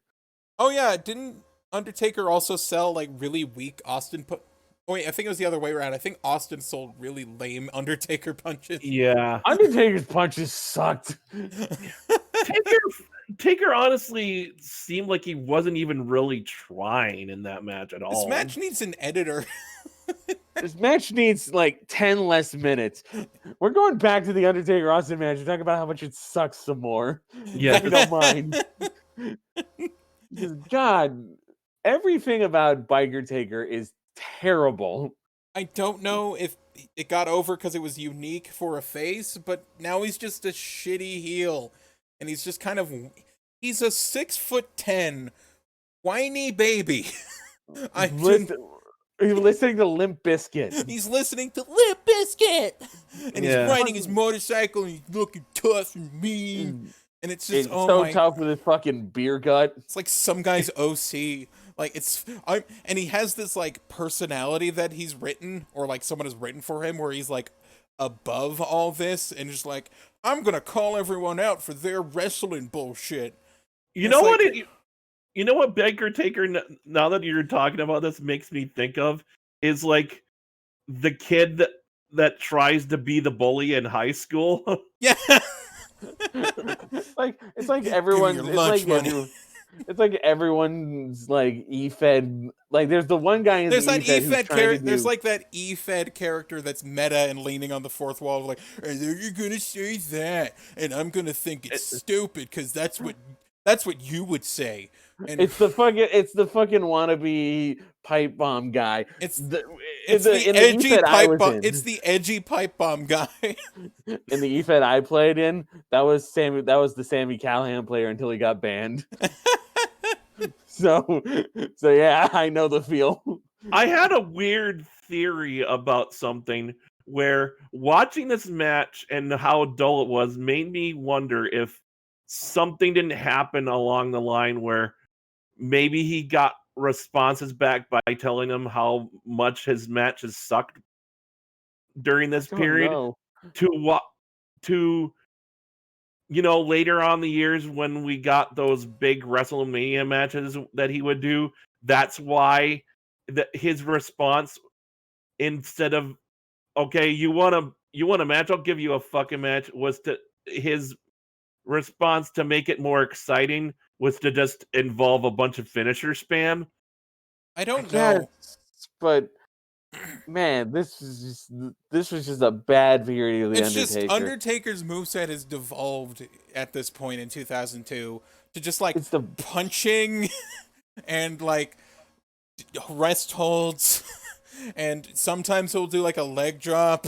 Oh yeah, didn't Undertaker also sell like really weak Austin? Oh wait, I think it was the other way around. I think Austin sold really lame Undertaker punches. Yeah, Undertaker's punches sucked. Taker honestly seemed like he wasn't even really trying in that match at all. This match needs an editor. This match needs like 10 less minutes. We're going back to the Undertaker Austin match. We're talking about how much it sucks some more. Yeah, if you don't mind. God, everything about Biker Taker is terrible. I don't know if it got over because it was unique for a face, but now he's just a shitty heel. And he's just kind of, he's a 6'10" whiny baby. He's listening to Limp Bizkit. He's listening to Limp Bizkit. And he's riding his motorcycle and he's looking tough and mean. And it's just, tough with his fucking beer gut. It's like some guy's OC. Like and he has this like personality that he's written or like someone has written for him where he's like above all this and just like, I'm gonna call everyone out for their wrestling bullshit. You know what? You know what Biker Taker, now that you're talking about this, makes me think of is like the kid that tries to be the bully in high school. Yeah, it's like everyone's it's like everyone's like E-Fed. Like there's the one guy in there's the that E-Fed character. There's like that E-Fed character that's meta and leaning on the fourth wall, like, and then you're gonna say that, and I'm gonna think it's stupid because that's what you would say. And it's the fucking wannabe pipe bomb guy. It's the edgy pipe bomb guy. In the E-Fed I played in, that was the Sammy Callahan player until he got banned. So yeah, I know the feel. I had a weird theory about something where watching this match and how dull it was made me wonder if something didn't happen along the line where maybe he got responses back by telling him how much his matches sucked during this period to later on the years when we got those big WrestleMania matches that he would do, that's why his response, instead of okay, you want a match, I'll give you a fucking match, was to his response to make it more exciting was to just involve a bunch of finisher spam. I don't know. But man, this was just a bad period of the It's Undertaker. just Undertaker's moveset has devolved at this point in 2002 to just like It's the punching and like rest holds, and sometimes he'll do like a leg drop,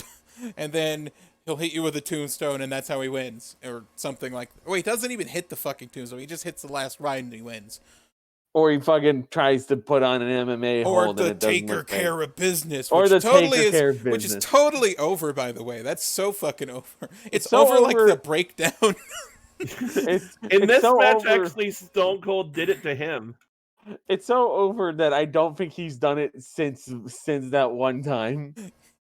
and then he'll hit you with a tombstone, and that's how he wins, or something like. Wait, he doesn't even hit the fucking tombstone. He just hits the last ride and he wins. Or he fucking tries to put on an MMA or hold, the Taker care of business, or which the totally Taker care is, of which is business. totally over. By the way, that's so fucking over. It's so over like over- the breakdown. In this so match, over- actually, Stone Cold did it to him. It's so over that I don't think he's done it since that one time.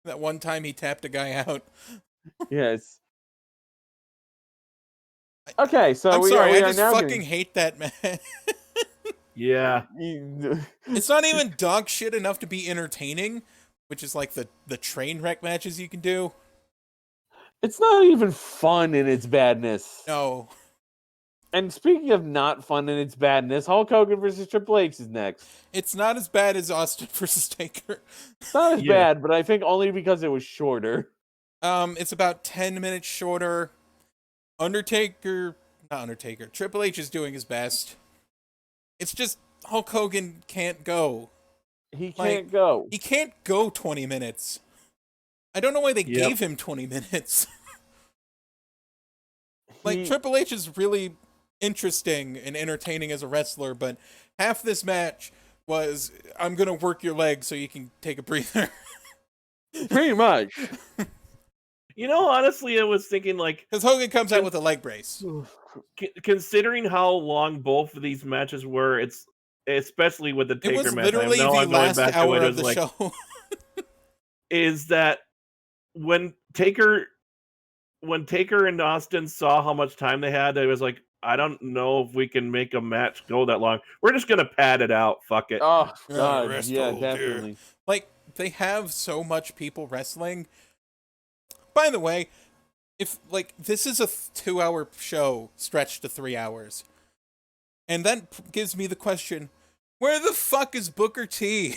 That one time he tapped a guy out. Yes. Okay, so I'm we sorry, we I are just now fucking hate that man. Yeah. It's not even dog shit enough to be entertaining, which is like the train wreck matches you can do. It's not even fun in its badness. No. And speaking of not fun in its badness, Hulk Hogan versus Triple H is next. It's not as bad as Austin versus Taker. It's not as Yeah. bad, but I think only because it was shorter. It's about 10 minutes shorter. Triple H is doing his best. It's just Hulk Hogan can't go. He can't go. He can't go 20 minutes. I don't know why they Yep. gave him 20 minutes. Like, He- Triple H is really interesting and entertaining as a wrestler, but half this match was, I'm going to work your leg so you can take a breather. Pretty much. Honestly, I was thinking, like, Because Hogan comes out with a leg brace. considering how long both of these matches were, it's especially with the It Taker was match. literally I know the I'm going last back to hour it of as the like, show. is that when Taker and Austin saw how much time they had, they was like, I don't know if we can make a match go that long. We're just gonna pad it out. Fuck it. Oh Yeah, god, rest yeah, hold, dear. definitely. Like, they have so much people wrestling. By the way, if, like, this is a 2-hour show stretched to 3 hours. And that gives me the question, where the fuck is Booker T?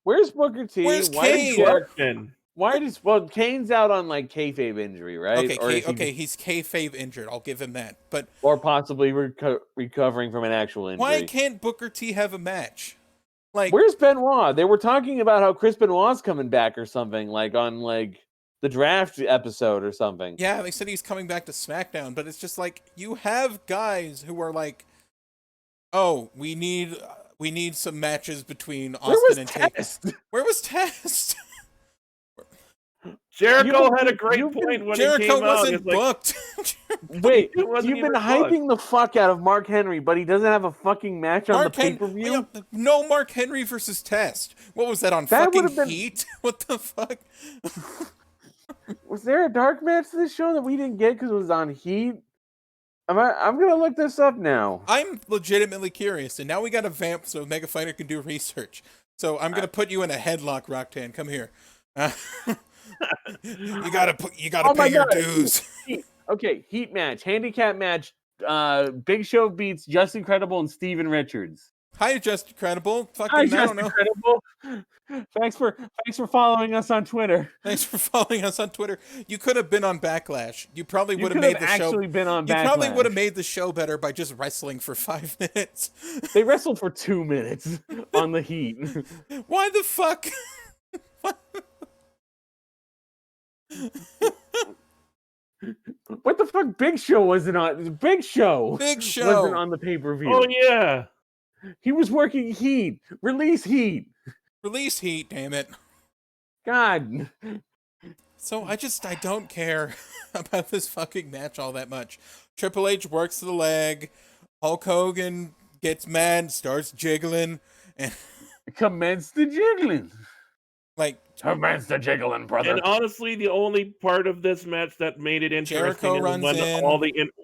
Where's Booker T? Where's Why Kane? Working. Kane's out on like kayfabe injury, right? Okay, he's kayfabe injured. I'll give him that. But or possibly recovering from an actual injury. why can't Booker T have a match? Like, Where's Benoit? They were talking about how Chris Benoit's coming back or something, like on like the draft episode or something. yeah, they said he's coming back to SmackDown, but it's just like, you have guys who are like, oh, we need some matches between Austin and Taker. Where was Test? Jericho had a great point when Jericho he came out. wasn't It's like, booked. Wait, It wasn't you've been even hyping the fuck out of Mark Henry, but he doesn't have a fucking match on the pay-per-view? No Mark Henry versus Test. What was that on That fucking would've been- Heat? What the fuck? Was there a dark match to this show that we didn't get because it was on Heat? I'm gonna look this up now. I'm legitimately curious, and now we got a vamp so Mega Fighter can do research. So I'm gonna put you in a headlock, Rocktan. Come here. You gotta pay your dues. Okay, Heat match, handicap match. Big Show beats Just Incredible and Steven Richards. Hi, Just Incredible. Fucking, Hi, I Just don't know. Incredible. Thanks for following us on Twitter. Thanks for following us on Twitter. You could have been on Backlash. You probably You would have could made have the show. actually been on You Backlash. probably would have made the show better by just wrestling for 5 minutes. They wrestled for 2 minutes on the Heat. Why the fuck? What the fuck? Big Show wasn't on. Big Show wasn't on the pay-per-view. oh yeah. He was working Heat. Release Heat. Release heat, damn it. God. So I don't care about this fucking match all that much. Triple H works the leg. Hulk Hogan gets mad, starts jiggling, and Commence the jiggling. like Commence the jiggling, brother. And honestly, the only part of this match that made it interesting Jericho runs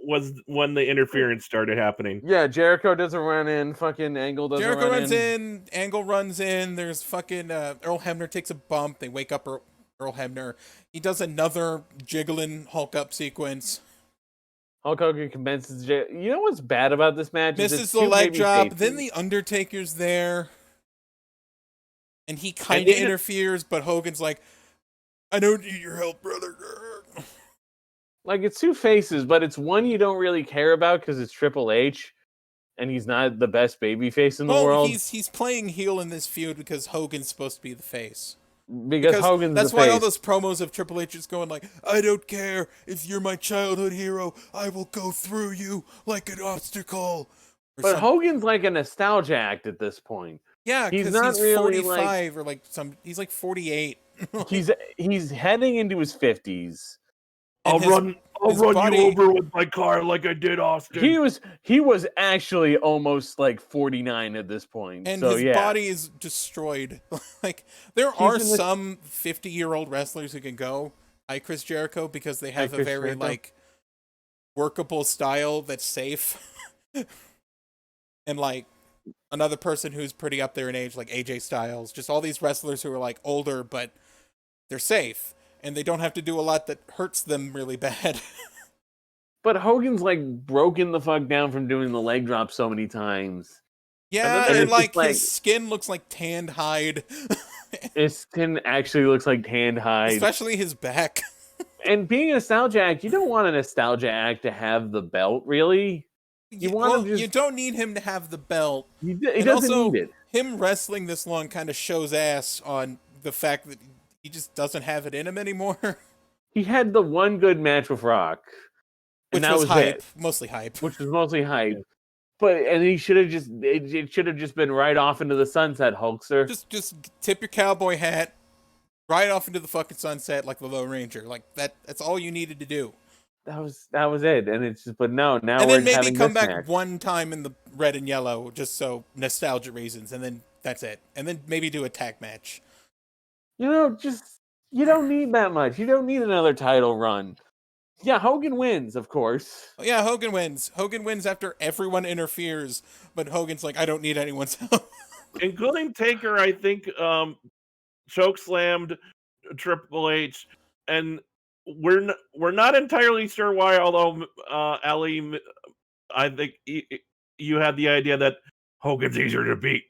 was when the interference started happening. Yeah, Jericho doesn't run in. Fucking Angle doesn't Jericho run runs in. Angle runs in. There's fucking Earl Hebner takes a bump. They wake up Earl Hebner. He does another jiggling Hulk up sequence. Hulk Hogan commences. You know what's bad about this match? Misses the leg drop. Then the Undertaker's there. And he kind of interferes, but Hogan's like, I don't need your help, brother. Like, it's two faces, but it's one you don't really care about because it's Triple H, and he's not the best babyface in the world. He's playing heel in this feud because Hogan's supposed to be the face. Because Hogan's that's the why face. all those promos of Triple H is going like, I don't care if you're my childhood hero, I will go through you like an obstacle. But Hogan's like a nostalgia act at this point. Yeah, because he's really 45 or he's like 48. he's heading into his 50s. I'll run you over with my car like I did Austin. He was actually almost like 49 at this point. And so, his body is destroyed. Like there are some 50-year-old wrestlers who can go like Chris Jericho because they have a very like workable style that's safe. And like another person who's pretty up there in age, like AJ Styles, just all these wrestlers who are like older, but they're safe and they don't have to do a lot that hurts them really bad. But Hogan's like broken the fuck down from doing the leg drop so many times. Yeah, and like his skin looks like tanned hide. His skin actually looks like tanned hide. Especially his back. And being a nostalgia act, you don't want a nostalgia act to have the belt, really. You don't need him to have the belt. He doesn't need it. Him wrestling this long kind of shows ass on the fact that he just doesn't have it in him anymore. He had the one good match with Rock. Which was hype. Mostly hype. Which was mostly hype. And he should have it should have just been right off into the sunset, Hulkster. Just tip your cowboy hat right off into the fucking sunset like the Lone Ranger. Like that's all you needed to do. That was it. And it's just, but no, now and we're then maybe having come this back match. one time in the red and yellow, just so nostalgia reasons, and then that's it. And then maybe do a tag match. You don't need that much. You don't need another title run. Yeah, Hogan wins, of course. Yeah, Hogan wins. Hogan wins after everyone interferes, but Hogan's like, I don't need anyone's help. Including Taker, I think, chokeslammed Triple H, and we're not entirely sure why. Although Ali, I think you had the idea that Hogan's easier to beat.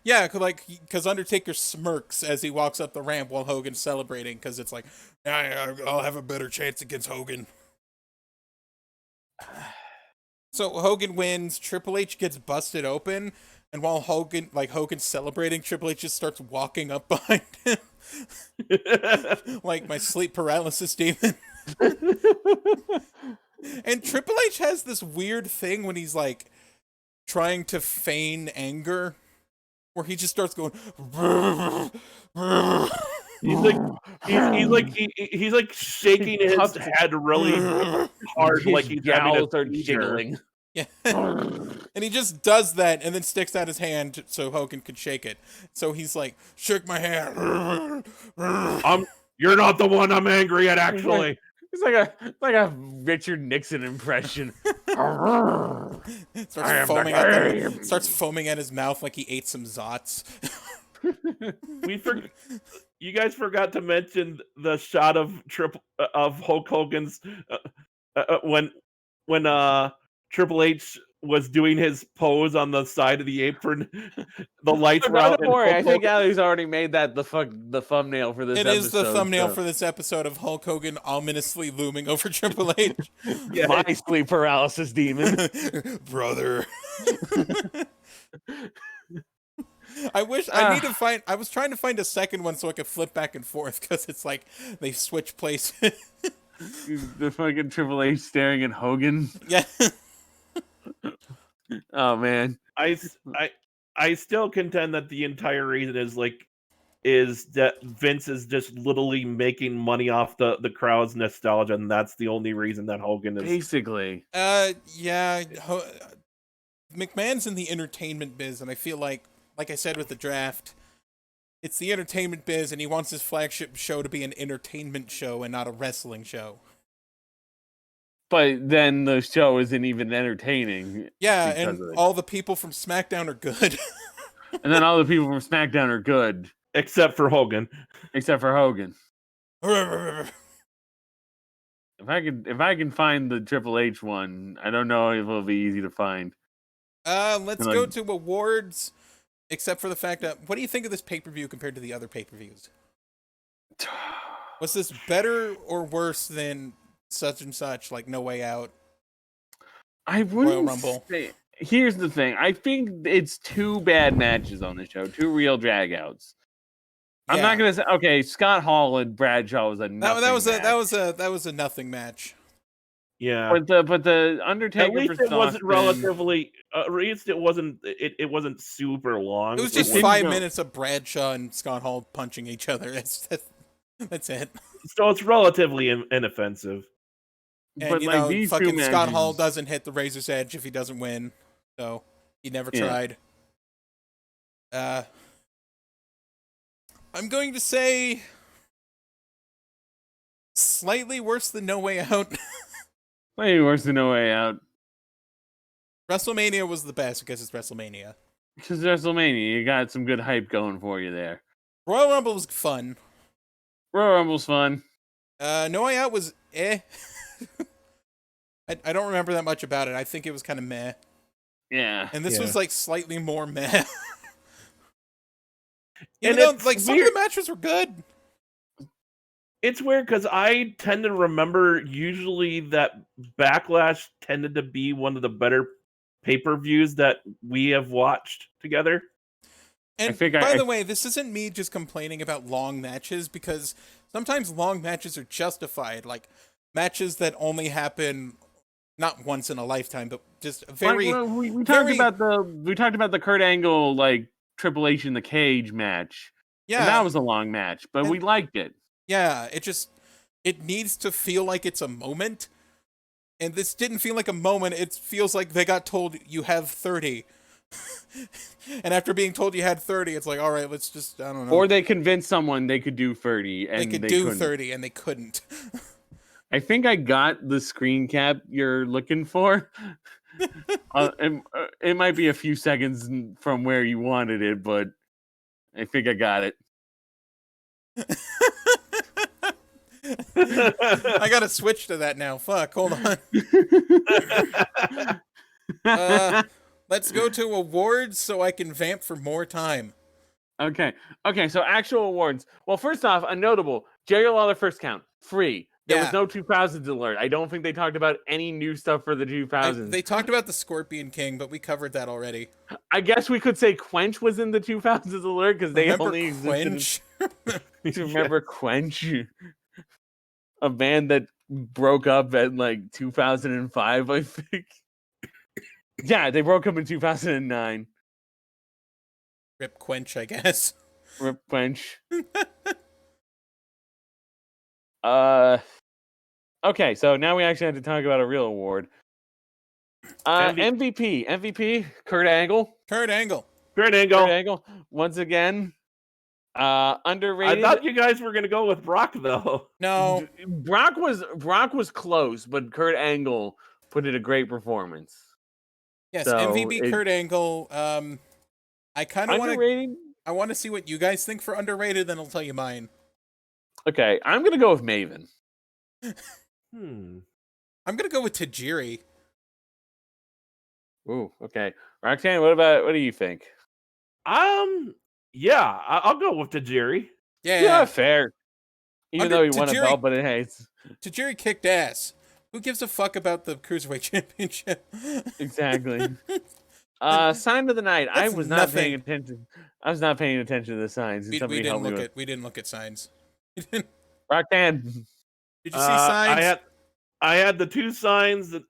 Yeah, because Undertaker smirks as he walks up the ramp while Hogan's celebrating, because it's like, I'll have a better chance against Hogan. So Hogan wins, Triple H gets busted open, and while Hogan's celebrating, Triple H just starts walking up behind him. Like my sleep paralysis demon. And Triple H has this weird thing when he's like trying to feign anger, where he just starts going. He's like shaking his head really hard, like he's having are jiggling. Yeah, and he just does that, and then sticks out his hand so Hogan could shake it. So he's like, "Shake my hand." You're not the one I'm angry at, actually. It's like a Richard Nixon impression. Starts foaming at his mouth like he ate some Zots. You guys forgot to mention the shot of Hulk Hogan's when Triple H was doing his pose on the side of the apron. The lights were out. Don't worry, I think Ali's already made that the thumbnail for this episode. It is the thumbnail for this episode of Hulk Hogan ominously looming over Triple H. Yeah. My sleep paralysis demon. Brother. I was trying to find a second one so I could flip back and forth, because it's like they switch places. The fucking Triple H staring at Hogan. Yeah. Oh man. I I still contend that the entire reason is that Vince is just literally making money off the crowd's nostalgia, and that's the only reason that Hogan is Basically. Yeah. McMahon's in the entertainment biz, and I feel like I said with the draft, it's the entertainment biz, and he wants his flagship show to be an entertainment show and not a wrestling show. But then the show isn't even entertaining. Yeah, and all the people from SmackDown are good. And then all the people from SmackDown are good. except for Hogan. Except for Hogan. If I can find the Triple H one, I don't know if it'll be easy to find. Let's go to awards. Except for the fact that, what do you think of this pay-per-view compared to the other pay-per-views? Was this better or worse than such and such, like No Way Out? I wouldn't Royal Rumble. say. Here's the thing. I think it's 2 bad matches on the show. 2 real dragouts. I'm not gonna say okay. Scott Hall and Bradshaw was a nothing that was a nothing match. Yeah, but the Undertaker. At least it wasn't relatively. At least it wasn't super long. It was just 5 minutes of Bradshaw and Scott Hall punching each other. That's it. So it's relatively inoffensive. And but like these fucking 2 matches, Scott Hall doesn't hit the razor's edge if he doesn't win. So he never tried. I'm going to say slightly worse than No Way Out. Way worse than No Way Out. WrestleMania was the best because it's WrestleMania. Because WrestleMania, you got some good hype going for you there. Royal Rumble was fun. Royal Rumble's fun. No Way Out was eh. I don't remember that much about it. I think it was kind of meh. Yeah. And this was like slightly more meh. Even though like some of the matches were good. It's weird because I tend to remember usually that Backlash tended to be one of the better pay-per-views that we have watched together. And by the way, this isn't me just complaining about long matches, because sometimes long matches are justified. Like matches that only happen not once in a lifetime, but just very. We talked about the Kurt Angle like Triple H in the cage match. Yeah, and that was a long match, but we liked it. Yeah, it needs to feel like it's a moment. And this didn't feel like a moment. It feels like they got told you have 30. And after being told you had 30, it's like, all right, let's just, I don't know. Or they convinced someone they could do 30 and they could do 30 and they couldn't. I think I got the screen cap you're looking for. It might be a few seconds from where you wanted it, but I think I got it. I gotta switch to that now. Fuck, hold on. Let's go to awards so I can vamp for more time. Okay, so actual awards. Well, first off, a notable Jerry Lawler first count, free. There was no 2000s alert. I don't think they talked about any new stuff for the 2000s. They talked about the Scorpion King, but we covered that already. I guess we could say Quench was in the 2000s alert because they only Quench. Remember Quench? A band that broke up at like 2005, I think. Yeah, they broke up in 2009. Rip Quench, I guess. Rip Quench. Okay, so now we actually have to talk about a real award. MVP, Kurt Angle. Kurt Angle. Once again. Underrated. I thought you guys were gonna go with Brock though. No, Brock was close, but Kurt Angle put in a great performance. Yes, so MVP Kurt Angle. I kind of want to see what you guys think for underrated, then I'll tell you mine. Okay, I'm gonna go with Maven. I'm gonna go with Tajiri. Ooh, okay. Roxanne, what do you think? Yeah, I'll go with Tajiri. Yeah, fair. Even though he won a belt, but Tajiri kicked ass. Who gives a fuck about the Cruiserweight Championship? Exactly. Sign of the night. I was not paying attention. I was not paying attention to the signs. We didn't look at signs. Roxanne. Did you see signs? I had the 2 signs that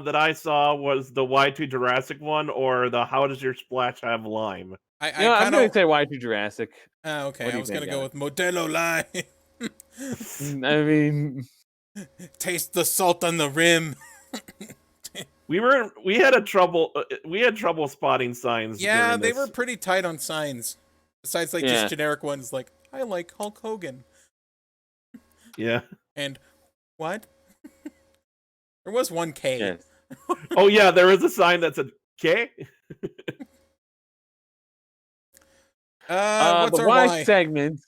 that I saw was the Y2 Jurassic one, or the How Does Your Splash Have Lime? I I'm kind going of. to say Y2 Jurassic. Okay, What do I you was gonna think, go Alex? with Modelo Lime. I mean, Taste the salt on the rim. We had trouble spotting signs. Yeah, during they this. were pretty tight on signs. Besides, like, just Yeah. generic ones like, I like Hulk Hogan. Yeah. And what? There was one K. yes. Oh yeah, there was a sign that said K. What's The our Y Y? segment.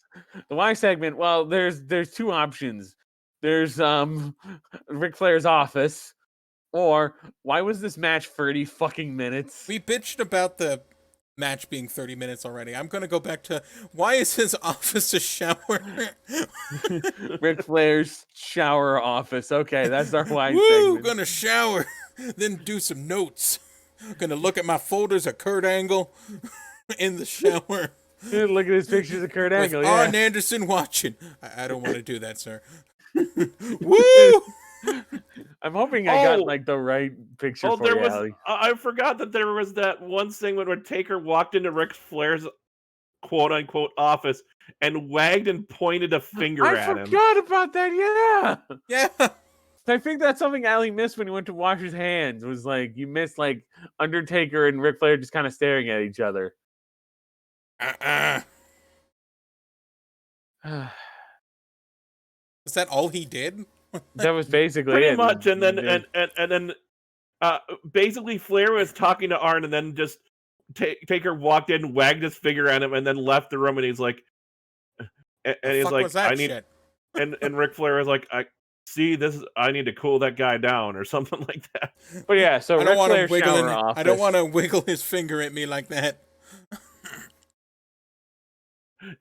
The Y segment. Well, there's two options. There's Ric Flair's office, or why was this match 30 fucking minutes? We bitched about the match being 30 minutes already. I'm gonna go back to, why is his office a shower? Ric Flair's shower office. Okay, that's our Y Woo! segment. Gonna shower, then do some notes. Gonna look at my folders of Kurt Angle in the shower. Look at his pictures of Kurt With Angle. Arn Yeah. Anderson watching. I don't want to do that, sir. Woo! I'm hoping I got Oh. like the right picture Oh, for there you, was. Allie. I forgot that there was that one segment where Taker walked into Ric Flair's quote unquote office and wagged and pointed a finger I at him. forgot about that. Yeah. Yeah. I think that's something Allie missed when he went to wash his hands. Was like you missed like Undertaker and Ric Flair just kind of staring at each other. Is that all he did? That was basically Pretty it. much, and then Yeah. and then basically Flair was talking to Arn, and then just Taker walked in, wagged his finger at him, and then left the room. And he's like, and The he's fuck like, was that I need, shit? and Ric Flair was like, I need to cool that guy down or something like that. But yeah, so I don't Ric want to Flair's wiggle. shower office. I don't want to wiggle his finger at me like that.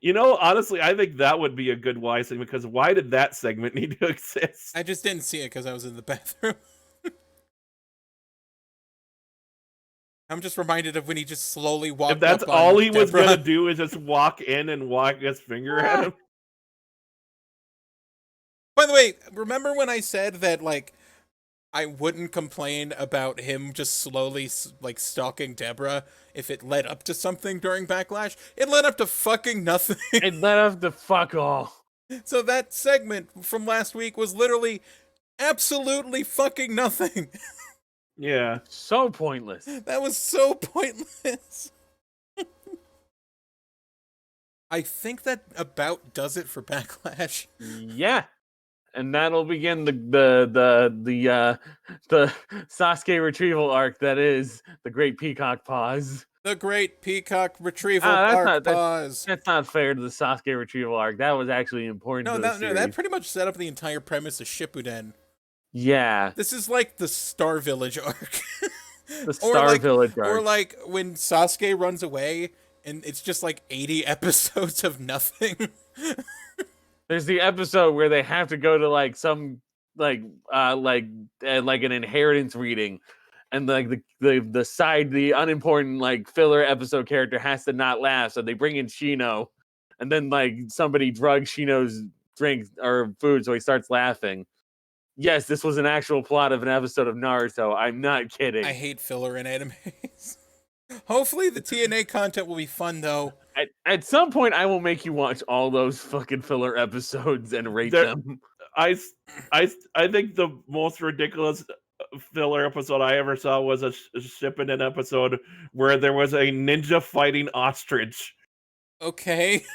You know, honestly, I think that would be a good Y segment, because why did that segment need to exist? I just didn't see it because I was in the bathroom. I'm just reminded of when he just slowly walked If that's up on all he was Deborah. gonna do is just walk in and wag his finger at him. By the way, remember when I said that, like, I wouldn't complain about him just slowly, like, stalking Deborah if it led up to something during Backlash? It led up to fucking nothing. It led up to fuck all. So that segment from last week was literally absolutely fucking nothing. Yeah. So pointless. That was so pointless. I think that about does it for Backlash. Yeah. And that'll begin the Sasuke retrieval arc that is the Great Peacock Pause. The Great Peacock Retrieval that's Arc not- Pause. That's not fair to the Sasuke retrieval arc. That was actually important No, to the that series. pretty much set up the entire premise of Shippuden. Yeah. This is like the Star Village arc. The Star Village arc. Or like when Sasuke runs away and it's just like 80 episodes of nothing. There's the episode where they have to go to like some like an inheritance reading, and like the unimportant like filler episode character has to not laugh, so they bring in Shino, and then like somebody drugs Shino's drink or food, so he starts laughing. Yes, this was an actual plot of an episode of Naruto. I'm not kidding. I hate filler in animes. Hopefully the TNA content will be fun though. At some point, I will make you watch all those fucking filler episodes and rate them. I think the most ridiculous filler episode I ever saw was a Shippuden episode where there was a ninja fighting ostrich. Okay.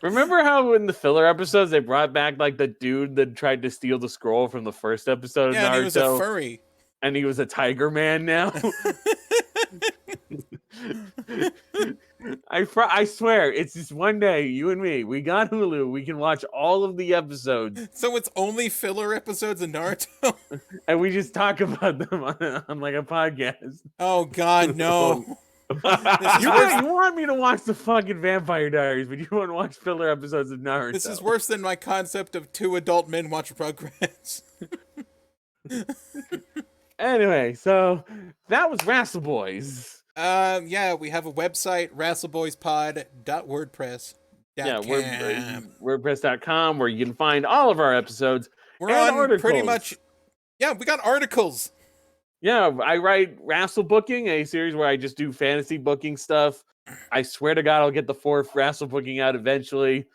Remember how in the filler episodes they brought back like the dude that tried to steal the scroll from the first episode of Yeah, Naruto? and he was a furry. And he was a tiger man now? I swear, it's just one day, you and me, we got Hulu, we can watch all of the episodes, So it's only filler episodes of Naruto? and we just talk about them on like a podcast. Oh god, no. You want me to watch the fucking Vampire Diaries, but you want to watch filler episodes of Naruto. This is worse than my concept of 2 adult men watch Rugrats. Anyway, so that was Wrassleboys. Yeah, we have a website, wrassleboyspod.wordpress.com. Yeah, WordPress.com, where you can find all of our episodes. We're and on articles. pretty much. Yeah, we got articles. Yeah, I write Wrestle Booking, a series where I just do fantasy booking stuff. I swear to God, I'll get the 4th Wrestle Booking out eventually.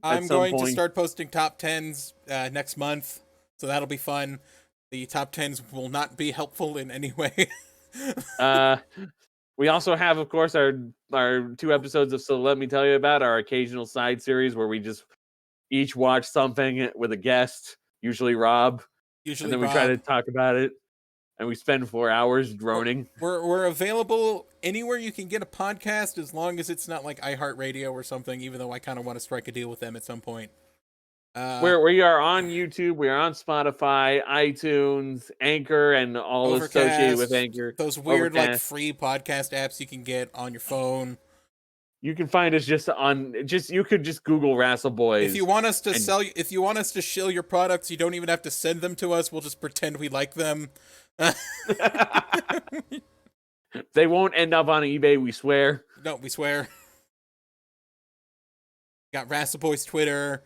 I'm some going to point. start posting top 10s next month, so that'll be fun. The top 10s will not be helpful in any way. We also have, of course, our 2 episodes of So Let Me Tell You About, our occasional side series where we just each watch something with a guest, usually Rob, Usually, and then we Rob. try to talk about it, and we spend 4 hours droning. We're available anywhere you can get a podcast, as long as it's not like iHeartRadio or something. Even though I kind of want to strike a deal with them at some point. We are on YouTube, we are on Spotify, iTunes, Anchor, and all Overcast, associated with Anchor. those weird like Overcast. free podcast apps you can get on your phone. You can find us you could just Google Wrassleboys. If you want us to if you want us to shill your products, you don't even have to send them to us. We'll just pretend we like them. They won't end up on eBay, we swear. No, we swear. Got Wrassleboys Twitter,